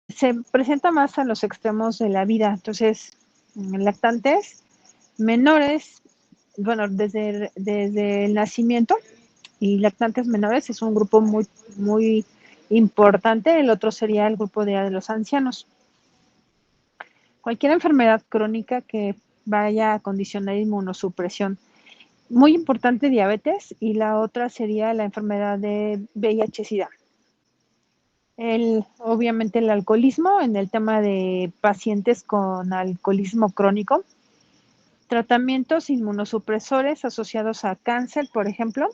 se presenta más a los extremos de la vida. Entonces, lactantes menores, bueno, desde el nacimiento y lactantes menores es un grupo muy importante. El otro sería el grupo de los ancianos. Cualquier enfermedad crónica que vaya a condicionar inmunosupresión. Muy importante diabetes y la otra sería la enfermedad de VIH-Sida. Obviamente el alcoholismo en el tema de pacientes con alcoholismo crónico, tratamientos inmunosupresores asociados a cáncer, por ejemplo,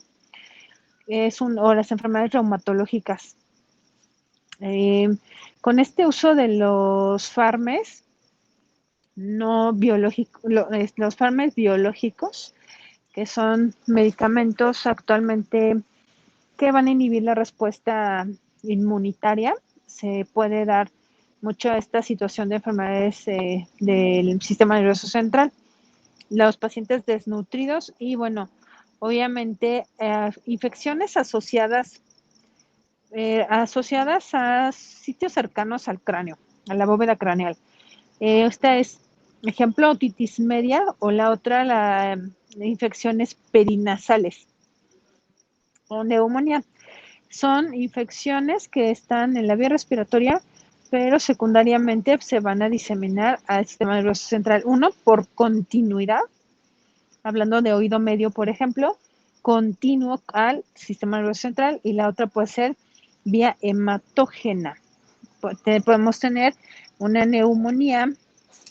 o las enfermedades reumatológicas. Con este uso de los farmes no biológicos, los farmes biológicos, que son medicamentos actualmente que van a inhibir la respuesta inmunitaria, se puede dar mucho esta situación de enfermedades del sistema nervioso central, los pacientes desnutridos y bueno, obviamente infecciones asociadas a sitios cercanos al cráneo, a la bóveda craneal. Esta es, ejemplo, otitis media o la otra, la infecciones perinasales o neumonía. Son infecciones que están en la vía respiratoria, pero secundariamente se van a diseminar al sistema nervioso central. Uno, por continuidad, hablando de oído medio, por ejemplo, continuo al sistema nervioso central, y la otra puede ser vía hematógena. Podemos tener una neumonía,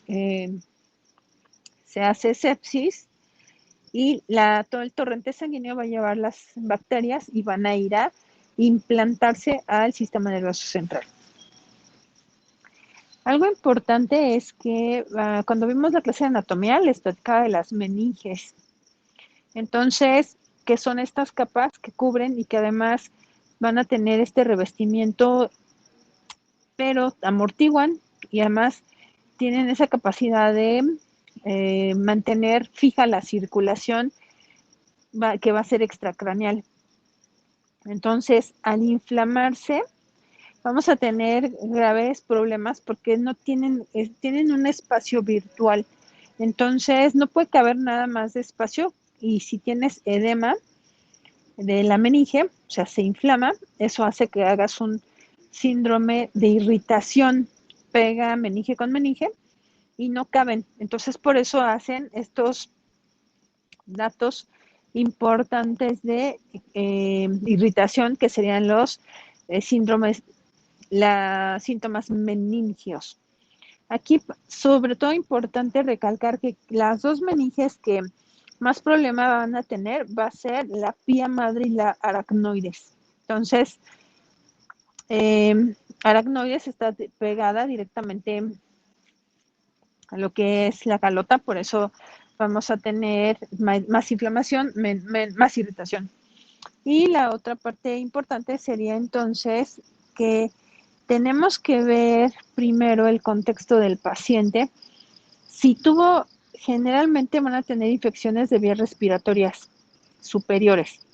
se hace sepsis y todo el torrente sanguíneo va a llevar las bacterias y van a ir a implantarse al sistema nervioso central. Algo importante es que cuando vimos la clase de anatomía les platicaba de las meninges. Entonces, ¿qué son estas capas que cubren y que además van a tener este revestimiento, pero amortiguan y además tienen esa capacidad de mantener fija la circulación que va a ser extracraneal? Entonces, al inflamarse, vamos a tener graves problemas porque no tienen un espacio virtual. Entonces, no puede caber nada más de espacio, y si tienes edema de la meninge, o sea, se inflama, eso hace que hagas un síndrome de irritación, pega meninge con meninge y no caben. Entonces, por eso hacen estos datos importantes de irritación, que serían los síndromes, los síntomas meningios. Aquí, sobre todo, importante recalcar que las dos meninges que más problema van a tener va a ser la pía madre y la aracnoides. Entonces, aracnoides está pegada directamente a lo que es la calota, por eso vamos a tener más inflamación, más irritación. Y la otra parte importante sería entonces que tenemos que ver primero el contexto del paciente. Si tuvo, generalmente van a tener infecciones de vías respiratorias superiores.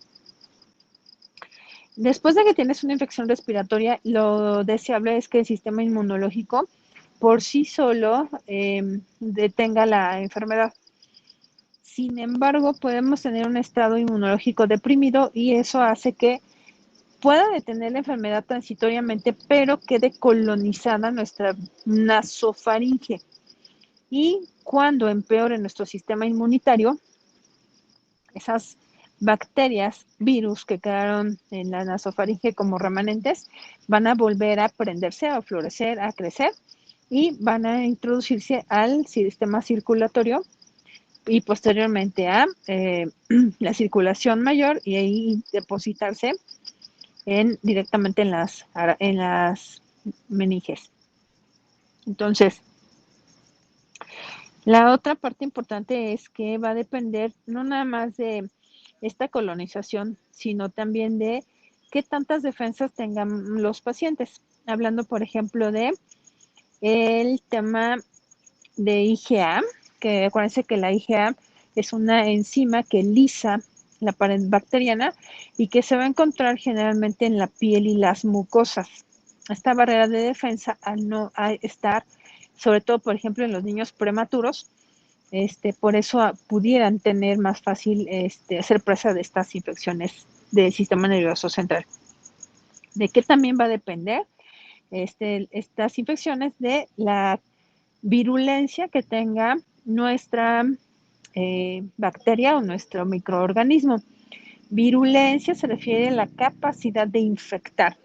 Después de que tienes una infección respiratoria, lo deseable es que el sistema inmunológico por sí solo detenga la enfermedad. Sin embargo, podemos tener un estado inmunológico deprimido y eso hace que pueda detener la enfermedad transitoriamente, pero quede colonizada nuestra nasofaringe. Y cuando empeore nuestro sistema inmunitario, esas bacterias, virus que quedaron en la nasofaringe como remanentes, van a volver a prenderse, a florecer, a crecer y van a introducirse al sistema circulatorio y posteriormente a la circulación mayor, y ahí depositarse directamente en las meninges. Entonces, la otra parte importante es que va a depender no nada más de esta colonización, sino también de qué tantas defensas tengan los pacientes. Hablando, por ejemplo, de el tema de IgA, que acuérdense que la IgA es una enzima que lisa la pared bacteriana y que se va a encontrar generalmente en la piel y las mucosas. esta barrera de defensa al no estar, sobre todo, por ejemplo, en los niños prematuros, por eso pudieran tener más fácil ser presa de estas infecciones del sistema nervioso central. ¿De qué también va a depender estas infecciones? De la virulencia que tenga nuestra bacteria o nuestro microorganismo. Virulencia se refiere a la capacidad de infectar.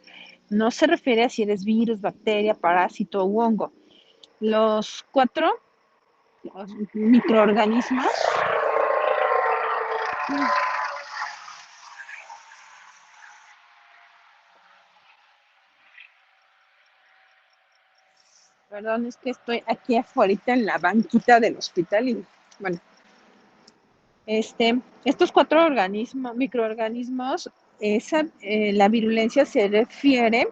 No se refiere a si eres virus, bacteria, parásito u hongo. Los 4 microorganismos. Perdón, es que estoy aquí afuera en la banquita del hospital y bueno, estos 4 microorganismos, la virulencia se refiere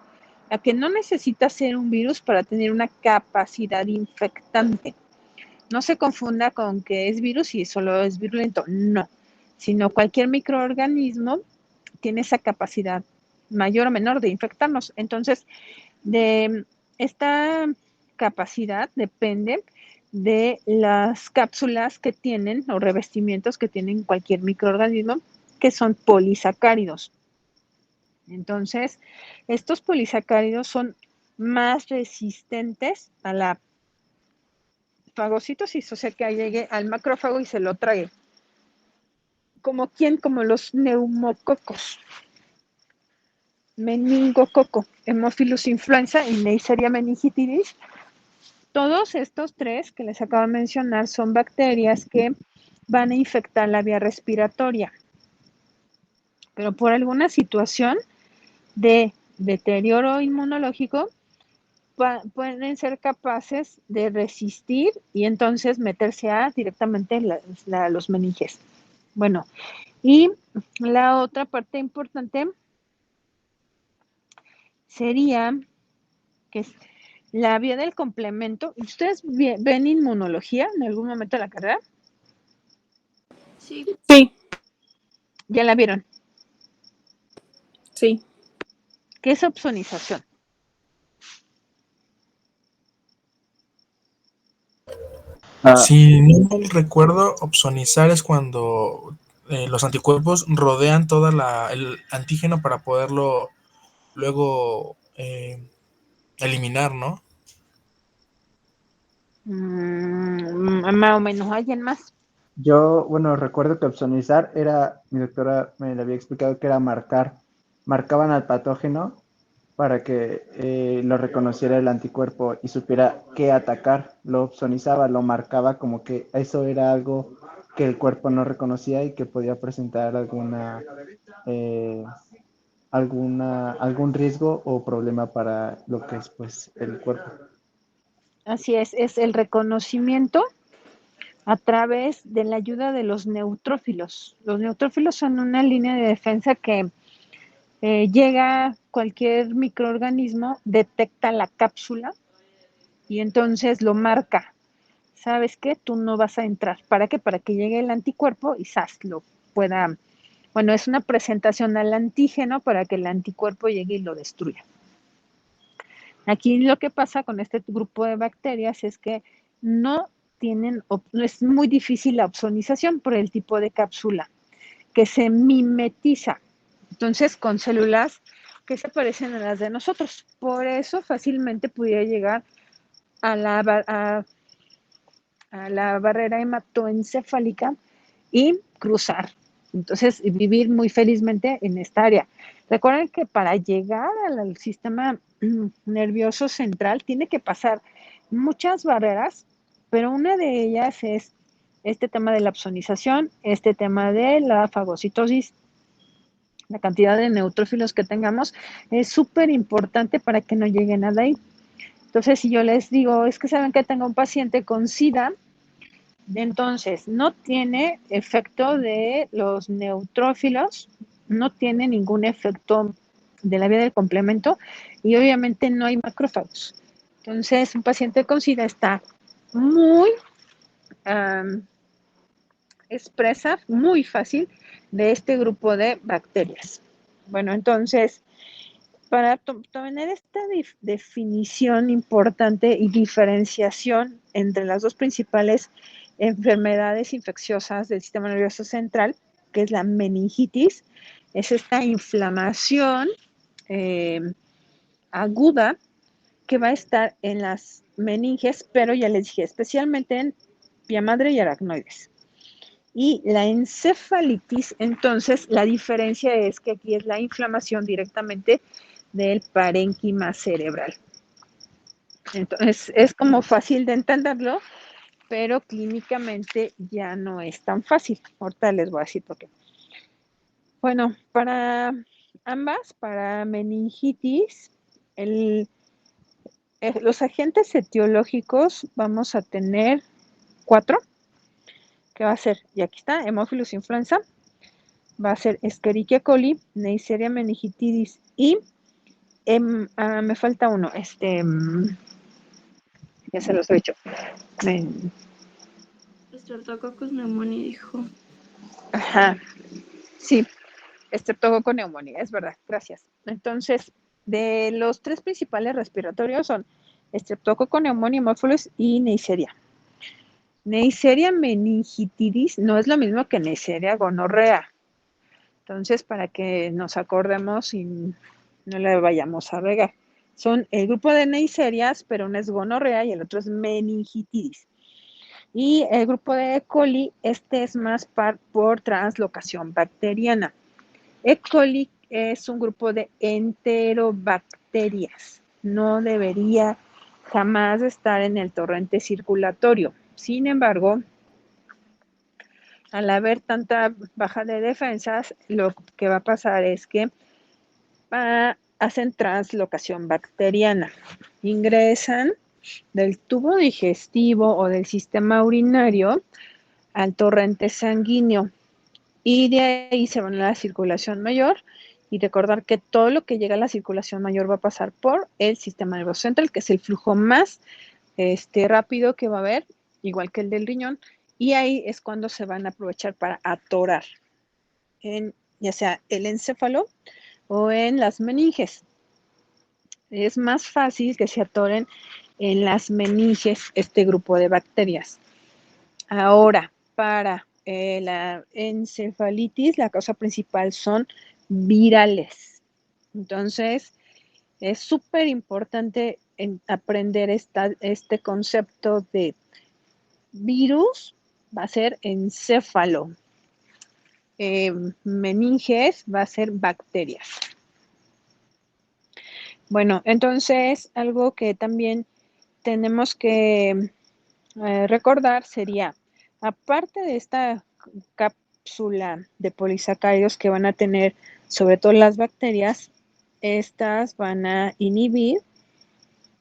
a que no necesita ser un virus para tener una capacidad infectante. No se confunda con que es virus y solo es virulento, no, sino cualquier microorganismo tiene esa capacidad mayor o menor de infectarnos. Entonces, de esta capacidad depende de las cápsulas que tienen o revestimientos que tienen cualquier microorganismo, que son polisacáridos. Entonces, estos polisacáridos son más resistentes a la fagocitosis, o sea, que llegue al macrófago y se lo trague. ¿Como quién? Como los neumococos, meningococo, Haemophilus influenza y Neisseria meningitidis. Todos estos 3 que les acabo de mencionar son bacterias que van a infectar la vía respiratoria, pero por alguna situación de deterioro inmunológico pueden ser capaces de resistir y entonces meterse directamente los meninges. Bueno, y la otra parte importante sería que es la vía del complemento. ¿Ustedes ven inmunología en algún momento de la carrera? Sí. ¿Ya la vieron? Sí. ¿Qué es opsonización? Si no mal recuerdo, opsonizar es cuando los anticuerpos rodean el antígeno para poderlo luego eliminar, ¿no? Más o menos, ¿alguien más? Yo, bueno, recuerdo que opsonizar era, mi doctora me lo había explicado que era marcaban al patógeno para que lo reconociera el anticuerpo y supiera qué atacar. Lo opsonizaba, lo marcaba como que eso era algo que el cuerpo no reconocía y que podía presentar eh, algún riesgo o problema para lo que es pues el cuerpo. Así es el reconocimiento a través de la ayuda de los neutrófilos. Los neutrófilos son una línea de defensa que llega cualquier microorganismo, detecta la cápsula y entonces lo marca. ¿Sabes qué? Tú no vas a entrar. ¿Para qué? Para que llegue el anticuerpo y ¡zas! Lo pueda. Bueno, es una presentación al antígeno para que el anticuerpo llegue y lo destruya. Aquí lo que pasa con este grupo de bacterias es que no es muy difícil la opsonización por el tipo de cápsula, que se mimetiza. Entonces, con células que se parecen a las de nosotros. Por eso fácilmente pudiera llegar a la barrera hematoencefálica y cruzar. Entonces, vivir muy felizmente en esta área. Recuerden que para llegar al sistema nervioso central tiene que pasar muchas barreras, pero una de ellas es este tema de la opsonización, este tema de la fagocitosis, la cantidad de neutrófilos que tengamos es súper importante para que no llegue nada ahí. Entonces, si yo les digo, es que saben que tengo un paciente con SIDA, entonces no tiene efecto de los neutrófilos, no tiene ningún efecto de la vía del complemento y obviamente no hay macrófagos. Entonces, un paciente con SIDA está muy expresa, muy fácil de este grupo de bacterias. Bueno, entonces, para tener esta definición importante y diferenciación entre las dos principales enfermedades infecciosas del sistema nervioso central, que es la meningitis, es esta inflamación aguda que va a estar en las meninges, pero ya les dije, especialmente en pía madre y aracnoides. Y la encefalitis, entonces, la diferencia es que aquí es la inflamación directamente del parénquima cerebral. Entonces, es como fácil de entenderlo, pero clínicamente ya no es tan fácil. Ahorita les voy a decir por qué. Bueno, para ambas, para meningitis, los agentes etiológicos vamos a tener 4, que va a ser, y aquí está, Haemophilus influenza, va a ser Escherichia coli, Neisseria meningitidis y me falta uno, ya se los he dicho. Streptococcus pneumoniae dijo. Ajá, sí, Streptococcus pneumoniae, es verdad, gracias. Entonces, de los 3 principales respiratorios son Streptococcus pneumoniae, Haemophilus y Neisseria. Neisseria meningitidis no es lo mismo que Neisseria gonorrea. Entonces, para que nos acordemos y no le vayamos a regar. Son el grupo de Neisserias, pero uno es gonorrea y el otro es meningitidis. Y el grupo de E. coli, este es más por translocación bacteriana. E. coli es un grupo de enterobacterias. No debería jamás estar en el torrente circulatorio. Sin embargo, al haber tanta baja de defensas, lo que va a pasar es que hacen translocación bacteriana. Ingresan del tubo digestivo o del sistema urinario al torrente sanguíneo y de ahí se van a la circulación mayor. Y recordar que todo lo que llega a la circulación mayor va a pasar por el sistema nervioso central, que es el flujo más rápido que va a haber, igual que el del riñón, y ahí es cuando se van a aprovechar para atorar en ya sea el encéfalo o en las meninges. Es más fácil que se atoren en las meninges este grupo de bacterias. Ahora, para la encefalitis, la causa principal son virales. Entonces, es súper importante aprender este concepto de virus, va a ser encéfalo. Meninges va a ser bacterias. Bueno, entonces algo que también tenemos que recordar sería, aparte de esta cápsula de polisacáridos que van a tener sobre todo las bacterias, estas van a inhibir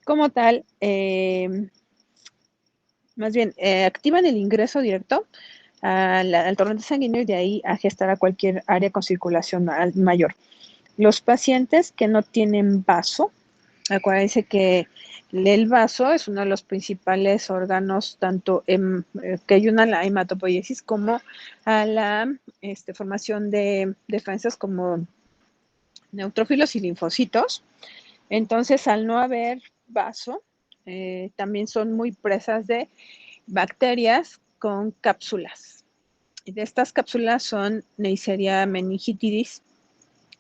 como tal, más bien, activan el ingreso directo al torrente sanguíneo y de ahí a gestar a cualquier área con circulación mayor. Los pacientes que no tienen vaso, acuérdense que el vaso es uno de los principales órganos, tanto que ayudan a la hematopoiesis como a la formación de defensas como neutrófilos y linfocitos. Entonces, al no haber vaso, también son muy presas de bacterias con cápsulas. Y de estas cápsulas son Neisseria meningitidis,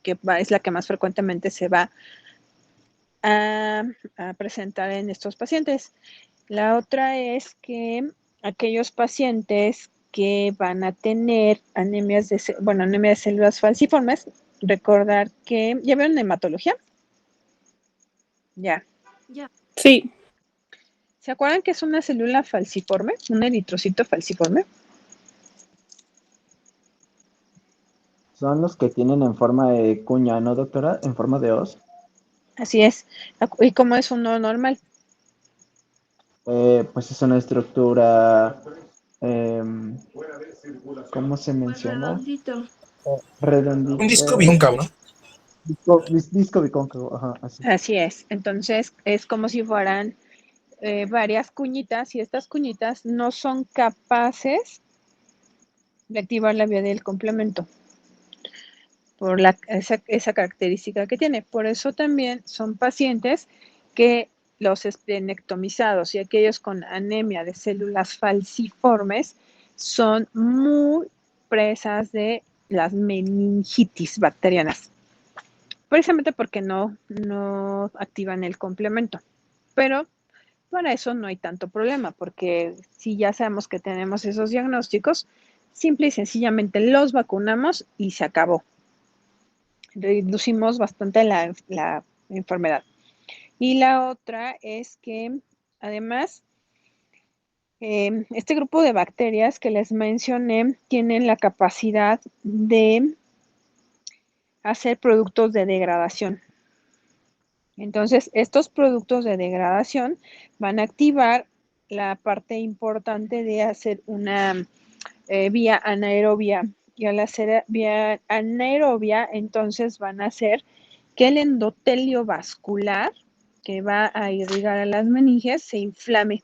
que es la que más frecuentemente se va a presentar en estos pacientes. La otra es que aquellos pacientes que van a tener anemia de células falciformes, recordar que, ¿ya vieron hematología? Ya. Sí. ¿Se acuerdan que es una célula falciforme? Un eritrocito falciforme. Son los que tienen en forma de cuña, ¿no, doctora? En forma de hoz. Así es. ¿Y cómo es uno normal? Pues es una estructura, ¿cómo se menciona? Redondito. Redondito. Un disco bicóncavo, ¿no? Disco bicóncavo, ajá, así. Así es. Entonces, es como si fueran varias cuñitas y estas cuñitas no son capaces de activar la vía del complemento. por esa característica que tiene. Por eso también son pacientes que los esplenectomizados y aquellos con anemia de células falciformes son muy presas de las meningitis bacterianas, precisamente porque no activan el complemento. Pero para eso no hay tanto problema, porque si ya sabemos que tenemos esos diagnósticos, simple y sencillamente los vacunamos y se acabó. Reducimos bastante la enfermedad. Y la otra es que, además, este grupo de bacterias que les mencioné tienen la capacidad de hacer productos de degradación. Entonces, estos productos de degradación van a activar la parte importante de hacer una vía anaerobia. Y al hacer vía anaerobia, entonces van a hacer que el endotelio vascular que va a irrigar a las meninges se inflame.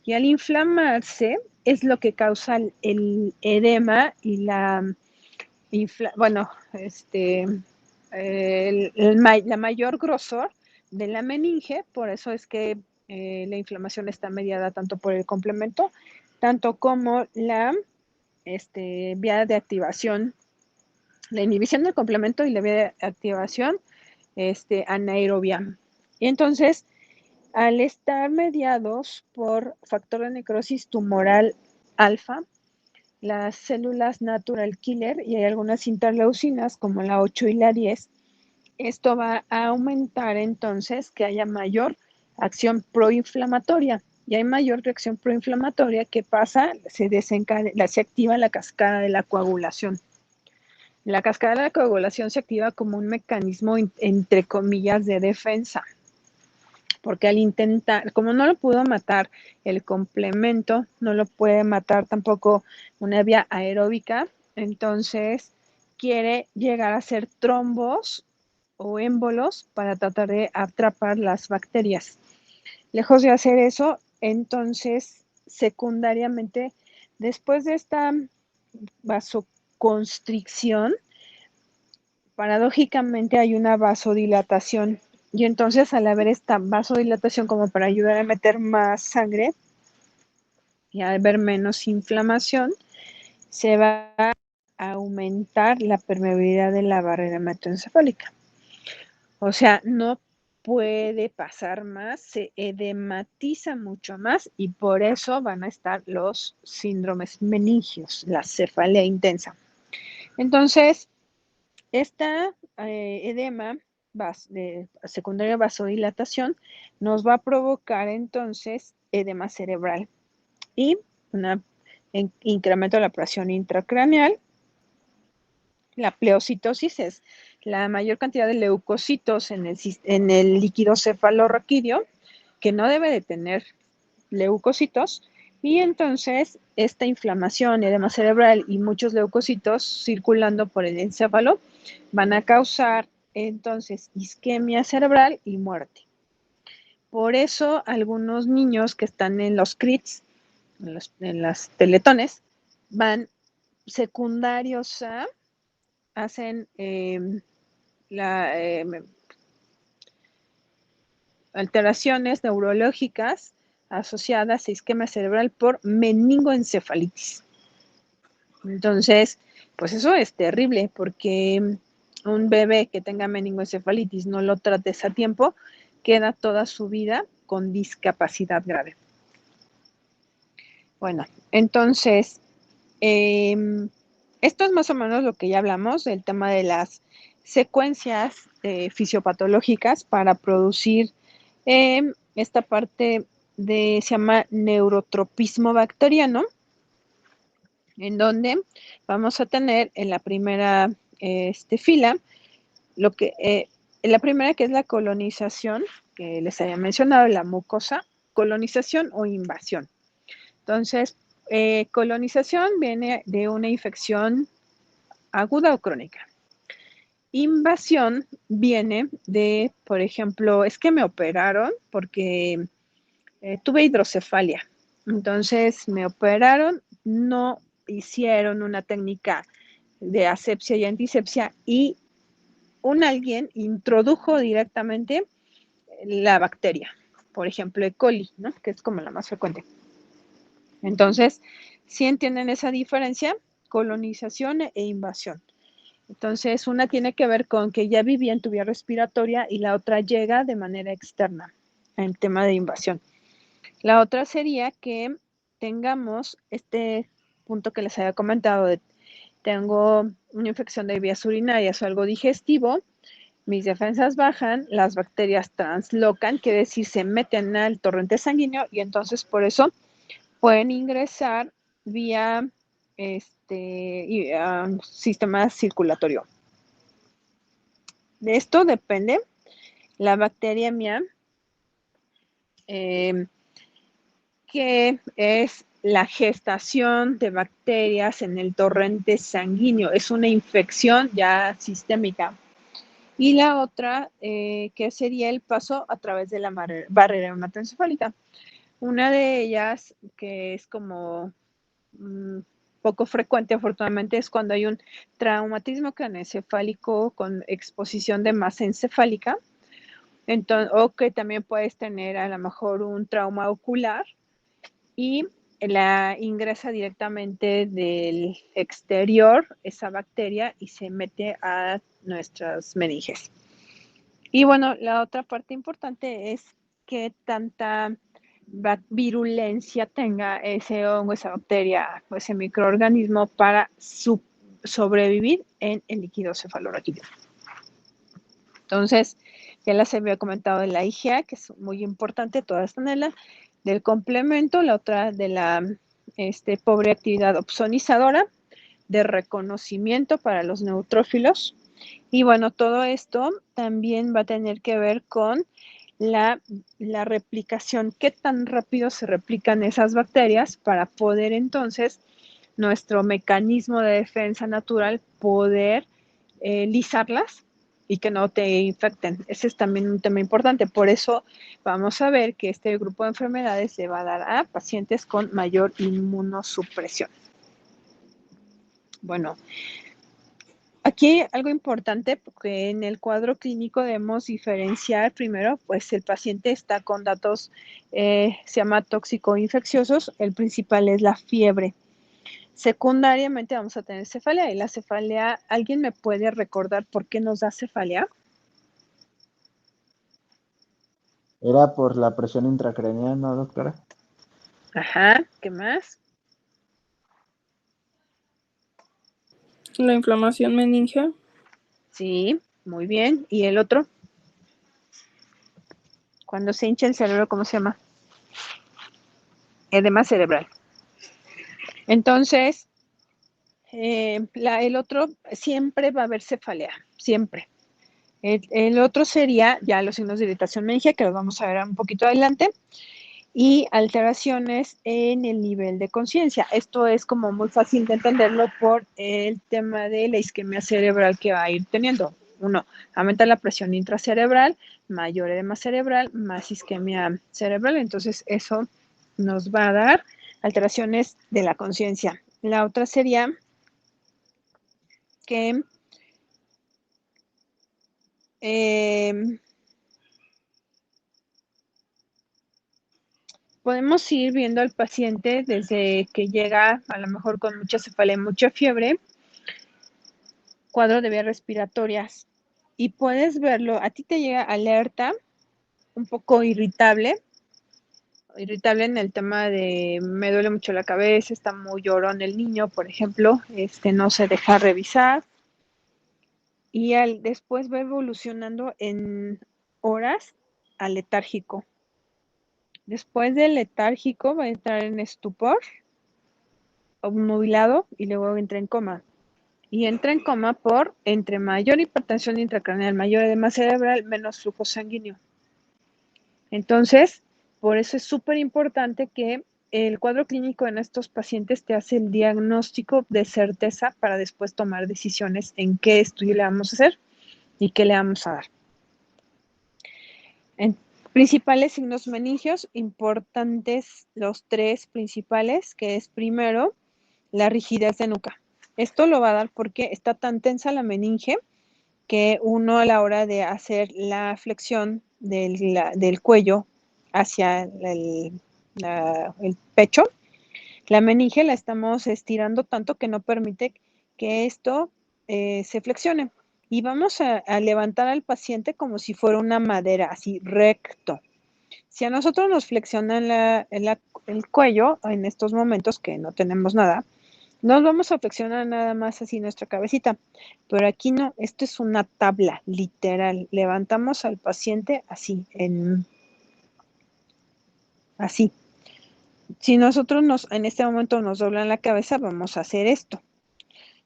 Y al inflamarse es lo que causa el edema y la la mayor grosor de la meninge. Por eso es que la inflamación está mediada tanto por el complemento, tanto como la vía de activación, la inhibición del complemento y la vía de activación anaerobia. Y entonces, al estar mediados por factor de necrosis tumoral alfa, las células natural killer y hay algunas interleucinas como la 8 y la 10, esto va a aumentar entonces que haya mayor acción proinflamatoria. Y hay mayor reacción proinflamatoria. ¿Qué pasa? Se activa la cascada de la coagulación. La cascada de la coagulación se activa como un mecanismo, entre comillas, de defensa. Porque al intentar, como no lo pudo matar el complemento, no lo puede matar tampoco una vía aeróbica, entonces quiere llegar a hacer trombos o émbolos para tratar de atrapar las bacterias. Lejos de hacer eso, entonces, secundariamente, después de esta vasoconstricción, paradójicamente hay una vasodilatación. Y entonces, al haber esta vasodilatación como para ayudar a meter más sangre y al haber menos inflamación, se va a aumentar la permeabilidad de la barrera hematoencefálica. O sea, no puede pasar más, se edematiza mucho más y por eso van a estar los síndromes meningios, la cefalea intensa. Entonces, esta edema de secundaria vasodilatación nos va a provocar entonces edema cerebral y un incremento de la presión intracraneal. La pleocitosis es la mayor cantidad de leucocitos en el líquido cefalorraquídeo, que no debe de tener leucocitos, y entonces esta inflamación, edema cerebral y muchos leucocitos circulando por el encéfalo van a causar entonces isquemia cerebral y muerte. Por eso algunos niños que están en los CRITs, en las teletones, van secundarios a hacen alteraciones neurológicas asociadas a isquemia cerebral por meningoencefalitis. Entonces, pues eso es terrible porque un bebé que tenga meningoencefalitis no lo trates a tiempo, queda toda su vida con discapacidad grave. Bueno, entonces, esto es más o menos lo que ya hablamos, del tema de las secuencias fisiopatológicas para producir esta parte se llama neurotropismo bacteriano, en donde vamos a tener en la primera fila, la primera que es la colonización, que les había mencionado, la mucosa, colonización o invasión. Entonces, colonización viene de una infección aguda o crónica. Invasión viene de, por ejemplo, es que me operaron porque tuve hidrocefalia. Entonces me operaron, no hicieron una técnica de asepsia y antisepsia y alguien introdujo directamente la bacteria, por ejemplo, E. coli, ¿no? Que es como la más frecuente. Entonces, si entienden esa diferencia, colonización e invasión. Entonces, una tiene que ver con que ya vivía en tu vía respiratoria y la otra llega de manera externa, en tema de invasión. La otra sería que tengamos este punto que les había comentado de tengo una infección de vías urinarias o algo digestivo, mis defensas bajan, las bacterias translocan, quiere decir se meten al torrente sanguíneo y entonces por eso pueden ingresar vía sistema circulatorio. De esto depende la bacteriemia, que es la gestación de bacterias en el torrente sanguíneo. Es una infección ya sistémica. Y la otra, que sería el paso a través de la barrera hematoencefálica. Una de ellas, que es como poco frecuente, afortunadamente, es cuando hay un traumatismo craneoencefálico con exposición de masa encefálica, entonces, o que también puedes tener a lo mejor un trauma ocular y la ingresa directamente del exterior esa bacteria y se mete a nuestras meninges. Y bueno, la otra parte importante es que tanta virulencia tenga ese hongo, esa bacteria o ese microorganismo para sobrevivir en el líquido cefalorraquídeo. Entonces, ya les había comentado de la IgA, que es muy importante, toda esta anela, del complemento, la otra de la pobre actividad opsonizadora, de reconocimiento para los neutrófilos. Y bueno, todo esto también va a tener que ver con la replicación, qué tan rápido se replican esas bacterias para poder entonces nuestro mecanismo de defensa natural poder lisarlas y que no te infecten. Ese es también un tema importante. Por eso vamos a ver que este grupo de enfermedades se va a dar a pacientes con mayor inmunosupresión. Bueno, aquí algo importante, porque en el cuadro clínico debemos diferenciar primero, pues el paciente está con datos, se llama tóxico-infecciosos, el principal es la fiebre. Secundariamente vamos a tener cefalea, y la cefalea, ¿alguien me puede recordar por qué nos da cefalea? Era por la presión intracraneal, ¿no, doctora? Ajá, ¿qué más? La inflamación meningea. Sí, muy bien. ¿Y el otro? Cuando se hincha el cerebro, ¿cómo se llama? Edema cerebral. Entonces, el otro siempre va a haber cefalea, siempre. El otro sería ya los signos de irritación meningea, que los vamos a ver un poquito adelante, y alteraciones en el nivel de conciencia. Esto es como muy fácil de entenderlo por el tema de la isquemia cerebral que va a ir teniendo. Uno, aumenta la presión intracerebral, mayor edema cerebral, más isquemia cerebral. Entonces, eso nos va a dar alteraciones de la conciencia. La otra sería que podemos ir viendo al paciente desde que llega a lo mejor con mucha cefalea, mucha fiebre, cuadro de vías respiratorias, y puedes verlo, a ti te llega alerta, un poco irritable en el tema de me duele mucho la cabeza, está muy llorón el niño, por ejemplo, no se deja revisar, y después va evolucionando en horas a letárgico. Después del letárgico va a entrar en estupor, obnubilado, y luego entra en coma. Y entra en coma por entre mayor hipertensión intracraneal, mayor edema cerebral, menos flujo sanguíneo. Entonces, por eso es súper importante que el cuadro clínico en estos pacientes te hace el diagnóstico de certeza para después tomar decisiones en qué estudio le vamos a hacer y qué le vamos a dar. En principales signos meningios, importantes los tres principales, que es primero la rigidez de nuca. Esto lo va a dar porque está tan tensa la meninge que uno a la hora de hacer la flexión del cuello hacia el pecho, la meninge la estamos estirando tanto que no permite que esto se flexione. Y vamos a levantar al paciente como si fuera una madera, así recto. Si a nosotros nos flexionan el cuello en estos momentos que no tenemos nada, nos vamos a flexionar nada más así nuestra cabecita, pero aquí no, esto es una tabla, literal. Levantamos al paciente así, así. Si nosotros en este momento nos doblan la cabeza, vamos a hacer esto.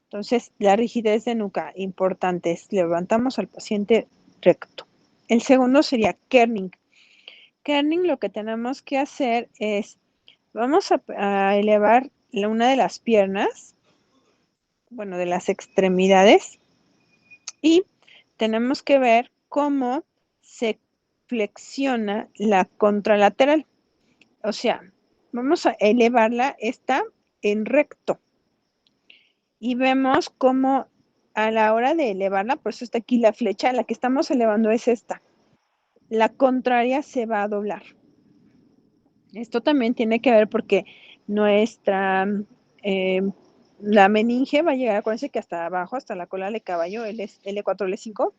Entonces, la rigidez de nuca, importante, es levantamos al paciente recto. El segundo sería kerning. Kerning, lo que tenemos que hacer es, vamos a elevar una de las piernas, bueno, de las extremidades, y tenemos que ver cómo se flexiona la contralateral. O sea, vamos a elevarla esta en recto. Y vemos cómo a la hora de elevarla, por eso está aquí la flecha, la que estamos elevando es esta. La contraria se va a doblar. Esto también tiene que ver porque nuestra, la meninge va a llegar, acuérdense que hasta abajo, hasta la cola de caballo, L4, L5,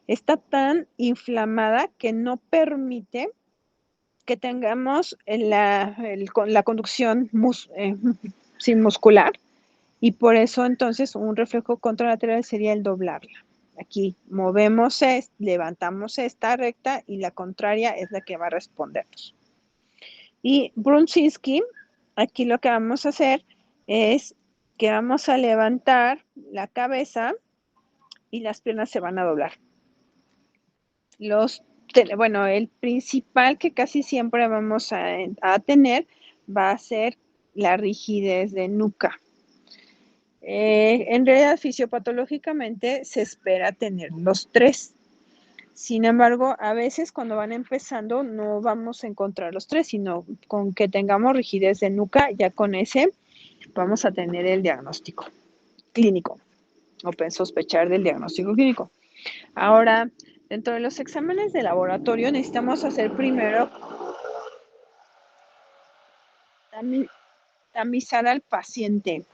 está tan inflamada que no permite que tengamos la conducción muscular, y por eso entonces un reflejo contralateral sería el doblarla. Aquí movemos, levantamos esta recta y la contraria es la que va a respondernos. Y Brunzinski, aquí lo que vamos a hacer es que vamos a levantar la cabeza y las piernas se van a doblar. Bueno, el principal que casi siempre vamos a tener va a ser la rigidez de nuca. En realidad, fisiopatológicamente se espera tener los tres. Sin embargo, a veces cuando van empezando no vamos a encontrar los tres, sino con que tengamos rigidez de nuca, ya con ese vamos a tener el diagnóstico clínico o sospechar del diagnóstico clínico. Ahora, dentro de los exámenes de laboratorio necesitamos hacer primero tamizar al paciente.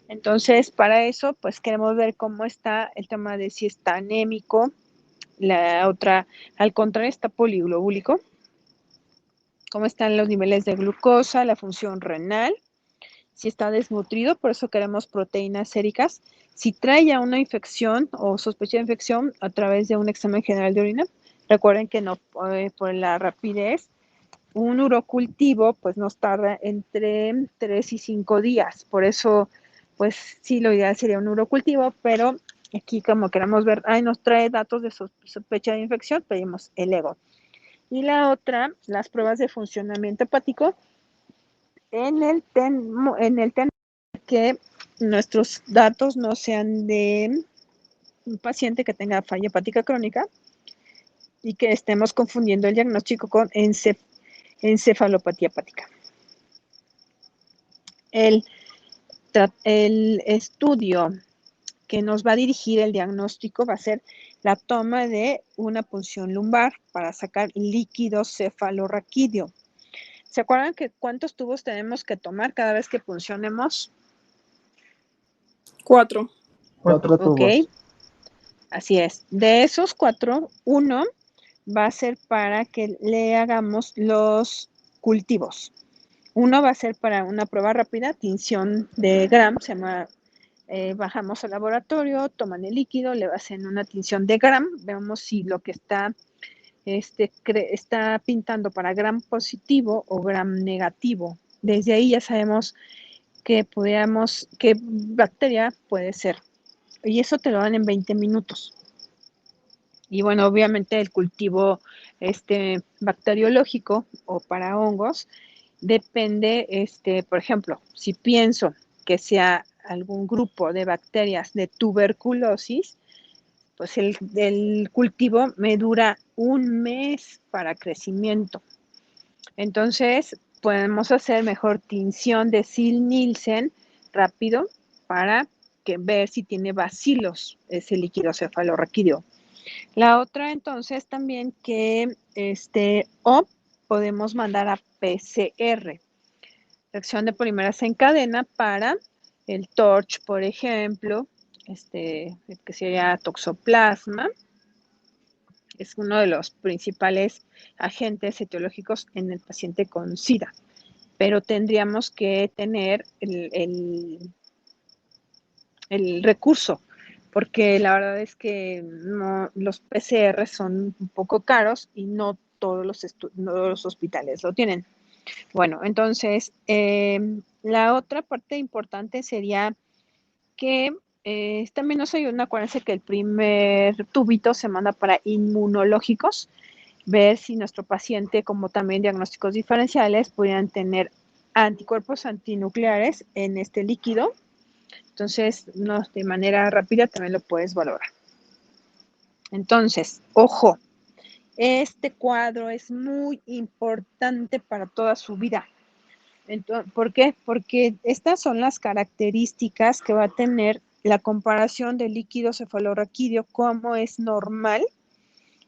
Entonces, para eso, pues queremos ver cómo está el tema de si está anémico, la otra, al contrario, está poliglobúlico, cómo están los niveles de glucosa, la función renal, si está desnutrido, por eso queremos proteínas séricas, si trae ya una infección o sospecha de infección a través de un examen general de orina. Recuerden que no, por la rapidez, un urocultivo pues nos tarda entre 3 y 5 días, por eso pues sí, lo ideal sería un urocultivo, pero aquí como queremos ver, nos trae datos de sospecha de infección, pedimos el EGO. Y la otra, las pruebas de funcionamiento hepático, en el TEN que nuestros datos no sean de un paciente que tenga falla hepática crónica y que estemos confundiendo el diagnóstico con encefalopatía hepática. El estudio que nos va a dirigir el diagnóstico va a ser la toma de una punción lumbar para sacar líquido cefalorraquídeo. ¿Se acuerdan que cuántos tubos tenemos que tomar cada vez que puncionemos? 4. 4 tubos. Ok, así es. De esos 4, 1 va a ser para que le hagamos los cultivos. Uno va a ser para una prueba rápida, tinción de Gram, se llama, bajamos al laboratorio, toman el líquido, le hacen una tinción de Gram, vemos si lo que está pintando para Gram positivo o Gram negativo. Desde ahí ya sabemos qué bacteria puede ser. Y eso te lo dan en 20 minutos. Y bueno, obviamente el cultivo bacteriológico o para hongos depende, por ejemplo, si pienso que sea algún grupo de bacterias de tuberculosis, pues el cultivo me dura 1 mes para crecimiento. Entonces, podemos hacer mejor tinción de Sil-Nielsen rápido para ver si tiene bacilos ese líquido cefalorraquídeo. La otra entonces también que o podemos mandar a PCR, reacción de polimerasa en cadena para el TORCH, por ejemplo, que sería toxoplasma. Es uno de los principales agentes etiológicos en el paciente con SIDA, pero tendríamos que tener el recurso, porque la verdad es que no, los PCR son un poco caros y no todos los hospitales lo tienen. Bueno, entonces, la otra parte importante sería que también nos ayuda, acuérdense que el primer tubito se manda para inmunológicos, ver si nuestro paciente, como también diagnósticos diferenciales, pudieran tener anticuerpos antinucleares en este líquido. Entonces, de manera rápida también lo puedes valorar. Entonces, ojo, este cuadro es muy importante para toda su vida. Entonces, ¿por qué? Porque estas son las características que va a tener la comparación del líquido cefalorraquídeo, cómo es normal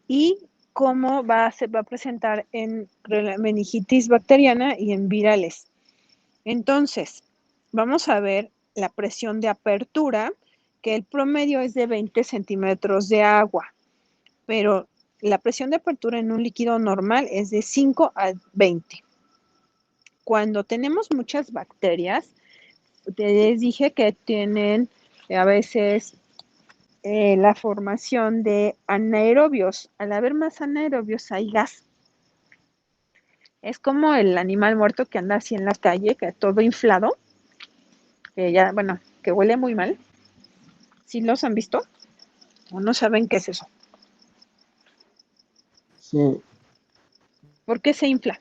y cómo se va a presentar en meningitis bacteriana y en virales. Entonces, vamos a ver la presión de apertura, que el promedio es de 20 centímetros de agua, pero la presión de apertura en un líquido normal es de 5 a 20. Cuando tenemos muchas bacterias, les dije que tienen a veces la formación de anaerobios. Al haber más anaerobios hay gas. Es como el animal muerto que anda así en la calle, que todo inflado, que ya, bueno, que huele muy mal. ¿Sí los han visto? ¿O no saben qué es eso? Sí, ¿Por qué se infla?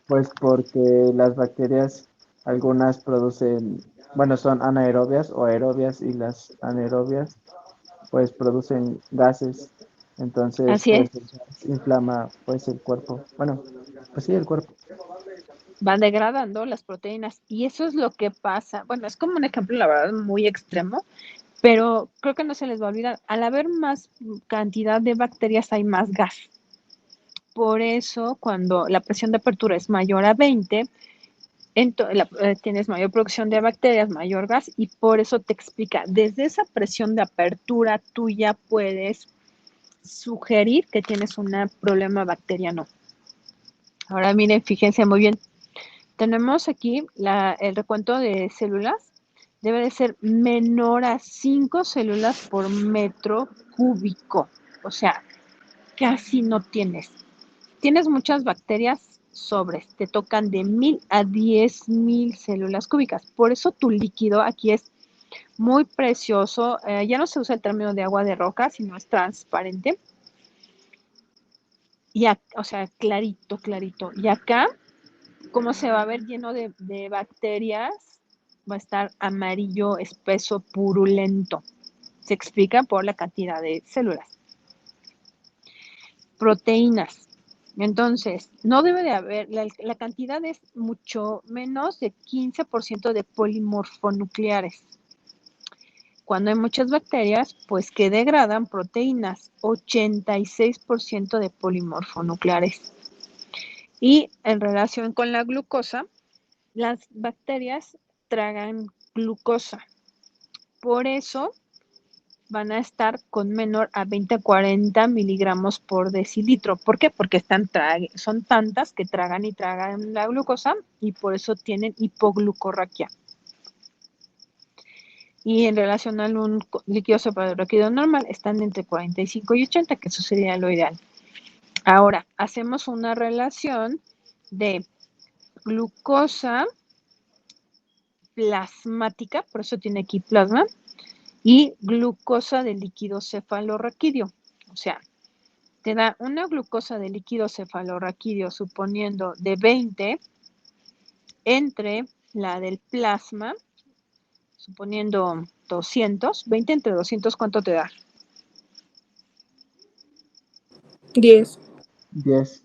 pues porque las bacterias, algunas producen, bueno, son anaerobias o aerobias, y las anaerobias pues producen gases, entonces Así es, pues el gas inflama pues el cuerpo, bueno, pues sí, el cuerpo. van degradando las proteínas y eso es lo que pasa. Bueno, es como un ejemplo, la verdad, muy extremo, pero creo que no se les va a olvidar. Al haber más cantidad de bacterias hay más gas. Por eso, cuando la presión de apertura es mayor a 20, tienes mayor producción de bacterias, mayor gas, y por eso te explica, desde esa presión de apertura tú ya puedes sugerir que tienes un problema bacteriano. Ahora miren, fíjense muy bien. Tenemos aquí el recuento de células. Debe de ser menor a 5 células por metro cúbico. O sea, casi no tienes. Tienes muchas bacterias, sobres, te tocan de 1000 a 10,000 células cúbicas. Por eso tu líquido aquí es muy precioso. Ya no se usa el término de agua de roca, sino es transparente. O sea, clarito, clarito. Y acá, como se va a ver lleno de bacterias, va a estar amarillo, espeso, purulento. Se explica por la cantidad de células. Proteínas. Entonces, no debe de haber, la cantidad es mucho menos de 15% de polimorfonucleares. Cuando hay muchas bacterias, pues que degradan proteínas, 86% de polimorfonucleares. Y en relación con la glucosa, las bacterias tragan glucosa. Por eso van a estar con menor a 20 a 40 miligramos por decilitro. ¿Por qué? Porque son tantas que tragan y tragan la glucosa y por eso tienen hipoglucorraquia. Y en relación a un líquido cefalorraquídeo normal, están entre 45 y 80, que eso sería lo ideal. Ahora, hacemos una relación de glucosa plasmática, por eso tiene aquí plasma, y glucosa de líquido cefalorraquídeo. O sea, te da una glucosa de líquido cefalorraquídeo suponiendo de 20 entre la del plasma, suponiendo 200, 20 entre 200, ¿cuánto te da? 10. 10.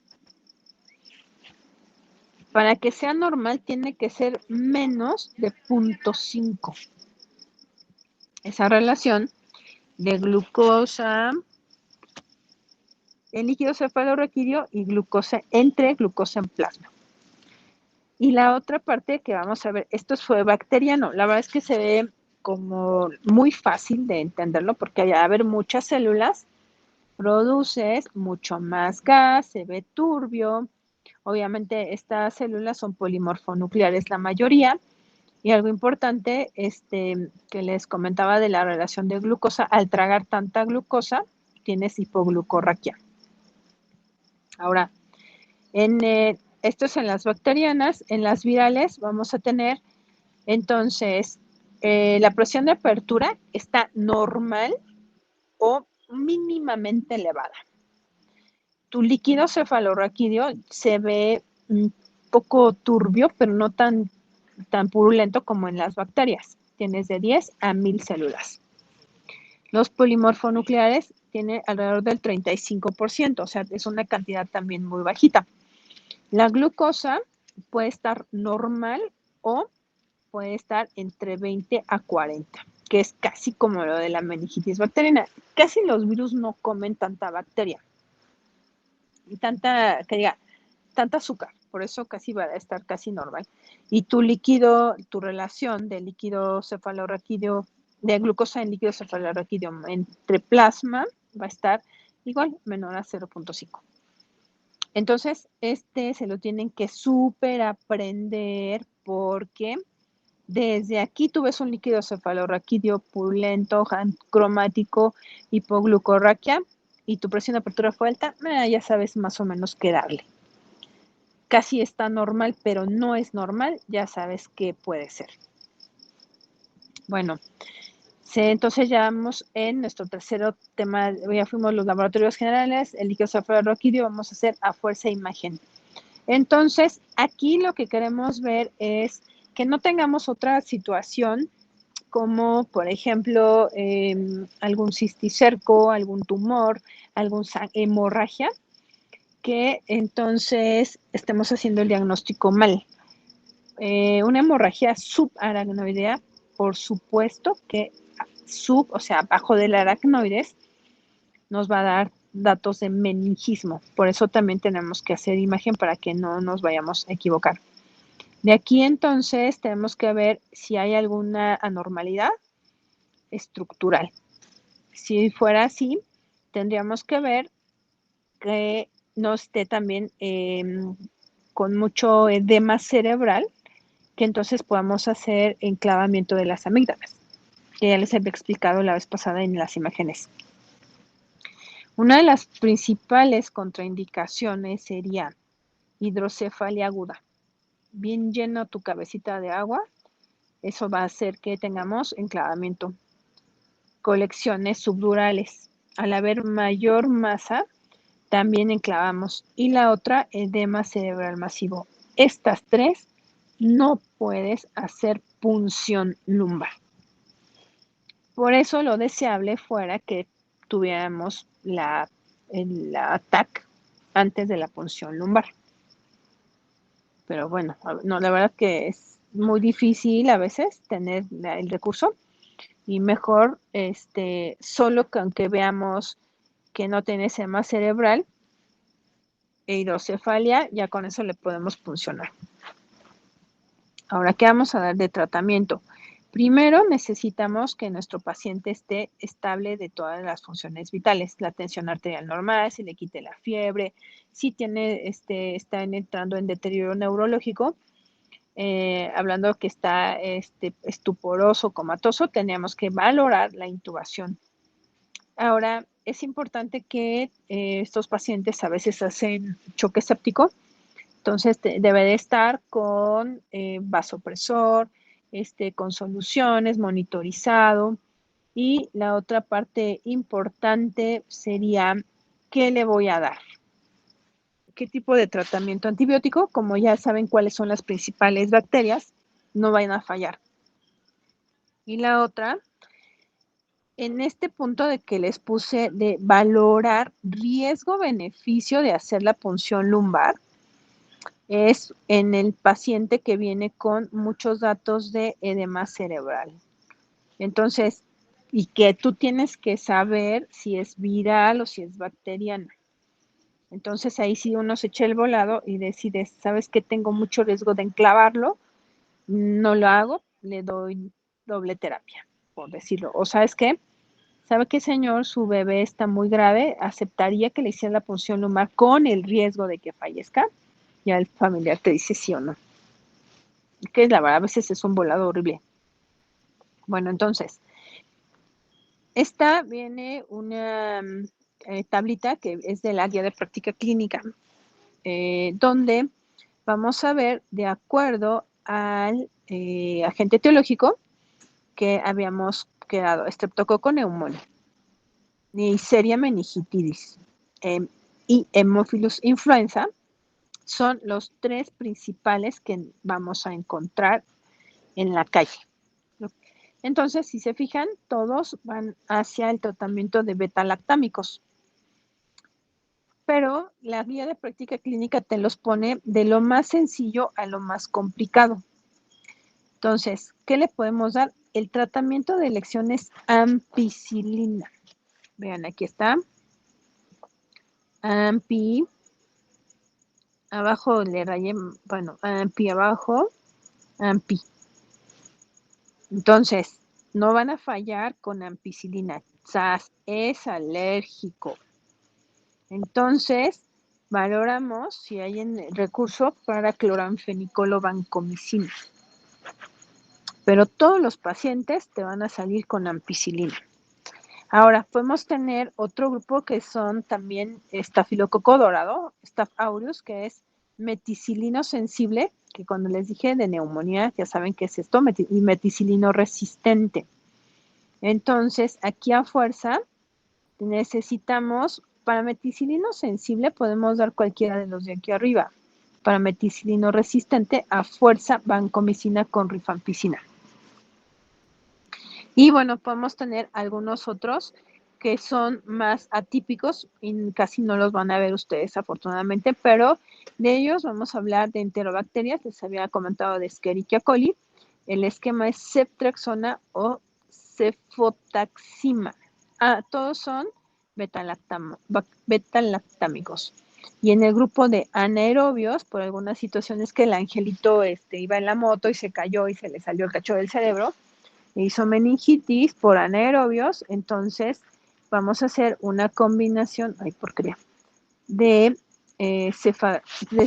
Para que sea normal tiene que ser menos de 0.5. esa relación de glucosa en líquido cefalorraquídeo y glucosa entre glucosa en plasma. Y la otra parte que vamos a ver, esto fue bacteriano, la verdad es que se ve como muy fácil de entenderlo porque al haber muchas células, produces mucho más gas, se ve turbio. Obviamente estas células son polimorfonucleares la mayoría. Y algo importante que les comentaba de la relación de glucosa, al tragar tanta glucosa, tienes hipoglucorraquia. Ahora, esto es en las bacterianas, en las virales vamos a tener, entonces, la presión de apertura está normal o mínimamente elevada. Tu líquido cefalorraquídeo se ve un poco turbio, pero no tan purulento como en las bacterias. Tienes de 10 a 1000 células. Los polimorfonucleares tienen alrededor del 35%, o sea, es una cantidad también muy bajita. La glucosa puede estar normal o puede estar entre 20 a 40, que es casi como lo de la meningitis bacteriana. Casi los virus no comen tanta bacteria y tanta azúcar, por eso casi va a estar casi normal. Y tu líquido, tu relación de líquido cefalorraquídeo, de glucosa en líquido cefalorraquídeo entre plasma va a estar igual, menor a 0.5. Entonces, se lo tienen que súper aprender porque desde aquí tú ves un líquido cefalorraquídeo purulento, cromático, hipoglucorraquia y tu presión de apertura fue alta, ya sabes más o menos qué darle. Casi está normal, pero no es normal, ya sabes qué puede ser. Bueno, entonces ya vamos en nuestro tercer tema, ya fuimos los laboratorios generales, el líquido cefalorraquídeo, vamos a hacer a fuerza e imagen. Entonces, aquí lo que queremos ver es que no tengamos otra situación como, por ejemplo, algún cisticerco, algún tumor, alguna hemorragia, que entonces estemos haciendo el diagnóstico mal. Una hemorragia subaracnoidea, por supuesto que o sea, abajo del aracnoides, nos va a dar datos de meningismo. Por eso también tenemos que hacer imagen para que no nos vayamos a equivocar. De aquí entonces tenemos que ver si hay alguna anormalidad estructural. Si fuera así, tendríamos que ver que no esté también con mucho edema cerebral, que entonces podamos hacer enclavamiento de las amígdalas, que ya les había explicado la vez pasada en las imágenes. Una de las principales contraindicaciones sería hidrocefalia aguda. Bien lleno tu cabecita de agua, eso va a hacer que tengamos enclavamiento. Colecciones subdurales. Al haber mayor masa, también enclavamos. Y la otra, edema cerebral masivo. Estas tres no puedes hacer punción lumbar. Por eso lo deseable fuera que tuviéramos el TAC antes de la punción lumbar. Pero bueno, no, la verdad que es muy difícil a veces tener el recurso y mejor solo que aunque veamos que no tiene edema cerebral e hidrocefalia, ya con eso le podemos puncionar. Ahora, ¿qué vamos a dar de tratamiento? Primero necesitamos que nuestro paciente esté estable de todas las funciones vitales, la tensión arterial normal, si le quite la fiebre, si tiene, está entrando en deterioro neurológico, hablando que está estuporoso, comatoso, tenemos que valorar la intubación. Ahora, es importante que estos pacientes a veces hacen choque séptico, entonces debe de estar con vasopresor, con soluciones, monitorizado. Y la otra parte importante sería, ¿qué le voy a dar? ¿Qué tipo de tratamiento antibiótico? Como ya saben cuáles son las principales bacterias, no vayan a fallar. Y la otra, en este punto de que les puse de valorar riesgo-beneficio de hacer la punción lumbar, es en el paciente que viene con muchos datos de edema cerebral. Entonces, y que tú tienes que saber si es viral o si es bacteriana. Entonces ahí sí uno se echa el volado y decide, ¿sabes qué? Tengo mucho riesgo de enclavarlo, no lo hago, le doy doble terapia, por decirlo. O ¿sabes qué? ¿Sabe qué, señor? Su bebé está muy grave, aceptaría que le hiciera la punción lumbar con el riesgo de que fallezca. Ya el familiar te dice sí o no. Que la verdad a veces es un volado horrible. Bueno, entonces, esta viene una tablita que es de la guía de práctica clínica, donde vamos a ver, de acuerdo al agente etiológico que habíamos quedado, estreptococo neumonía, Neisseria meningitidis y Haemophilus influenza, son los 3 principales que vamos a encontrar en la calle. Entonces, si se fijan, todos van hacia el tratamiento de beta-lactámicos. Pero la guía de práctica clínica te los pone de lo más sencillo a lo más complicado. Entonces, ¿qué le podemos dar? El tratamiento de elección es ampicilina. Vean, aquí está. Ampi. Abajo le rayé, bueno, ampi abajo, ampi. Entonces, no van a fallar con ampicilina. SAS es alérgico. Entonces, valoramos si hay en recurso para cloranfenicol o vancomicina. Pero todos los pacientes te van a salir con ampicilina. Ahora, podemos tener otro grupo que son también estafilococo dorado, Staph aureus, que es meticilino sensible, que cuando les dije de neumonía, ya saben qué es esto, y meticilino resistente. Entonces, aquí a fuerza necesitamos, para meticilino sensible podemos dar cualquiera de los de aquí arriba. Para meticilino resistente, a fuerza vancomicina con rifampicina. Y bueno, podemos tener algunos otros que son más atípicos y casi no los van a ver ustedes afortunadamente, pero de ellos vamos a hablar de enterobacterias. Les había comentado de Escherichia coli. El esquema es ceftriaxona o cefotaxima. Todos son beta-lactámicos. Y en el grupo de anaerobios, por algunas situaciones que el angelito iba en la moto y se cayó y se le salió el cacho del cerebro, hizo meningitis por anaerobios, entonces vamos a hacer una combinación, de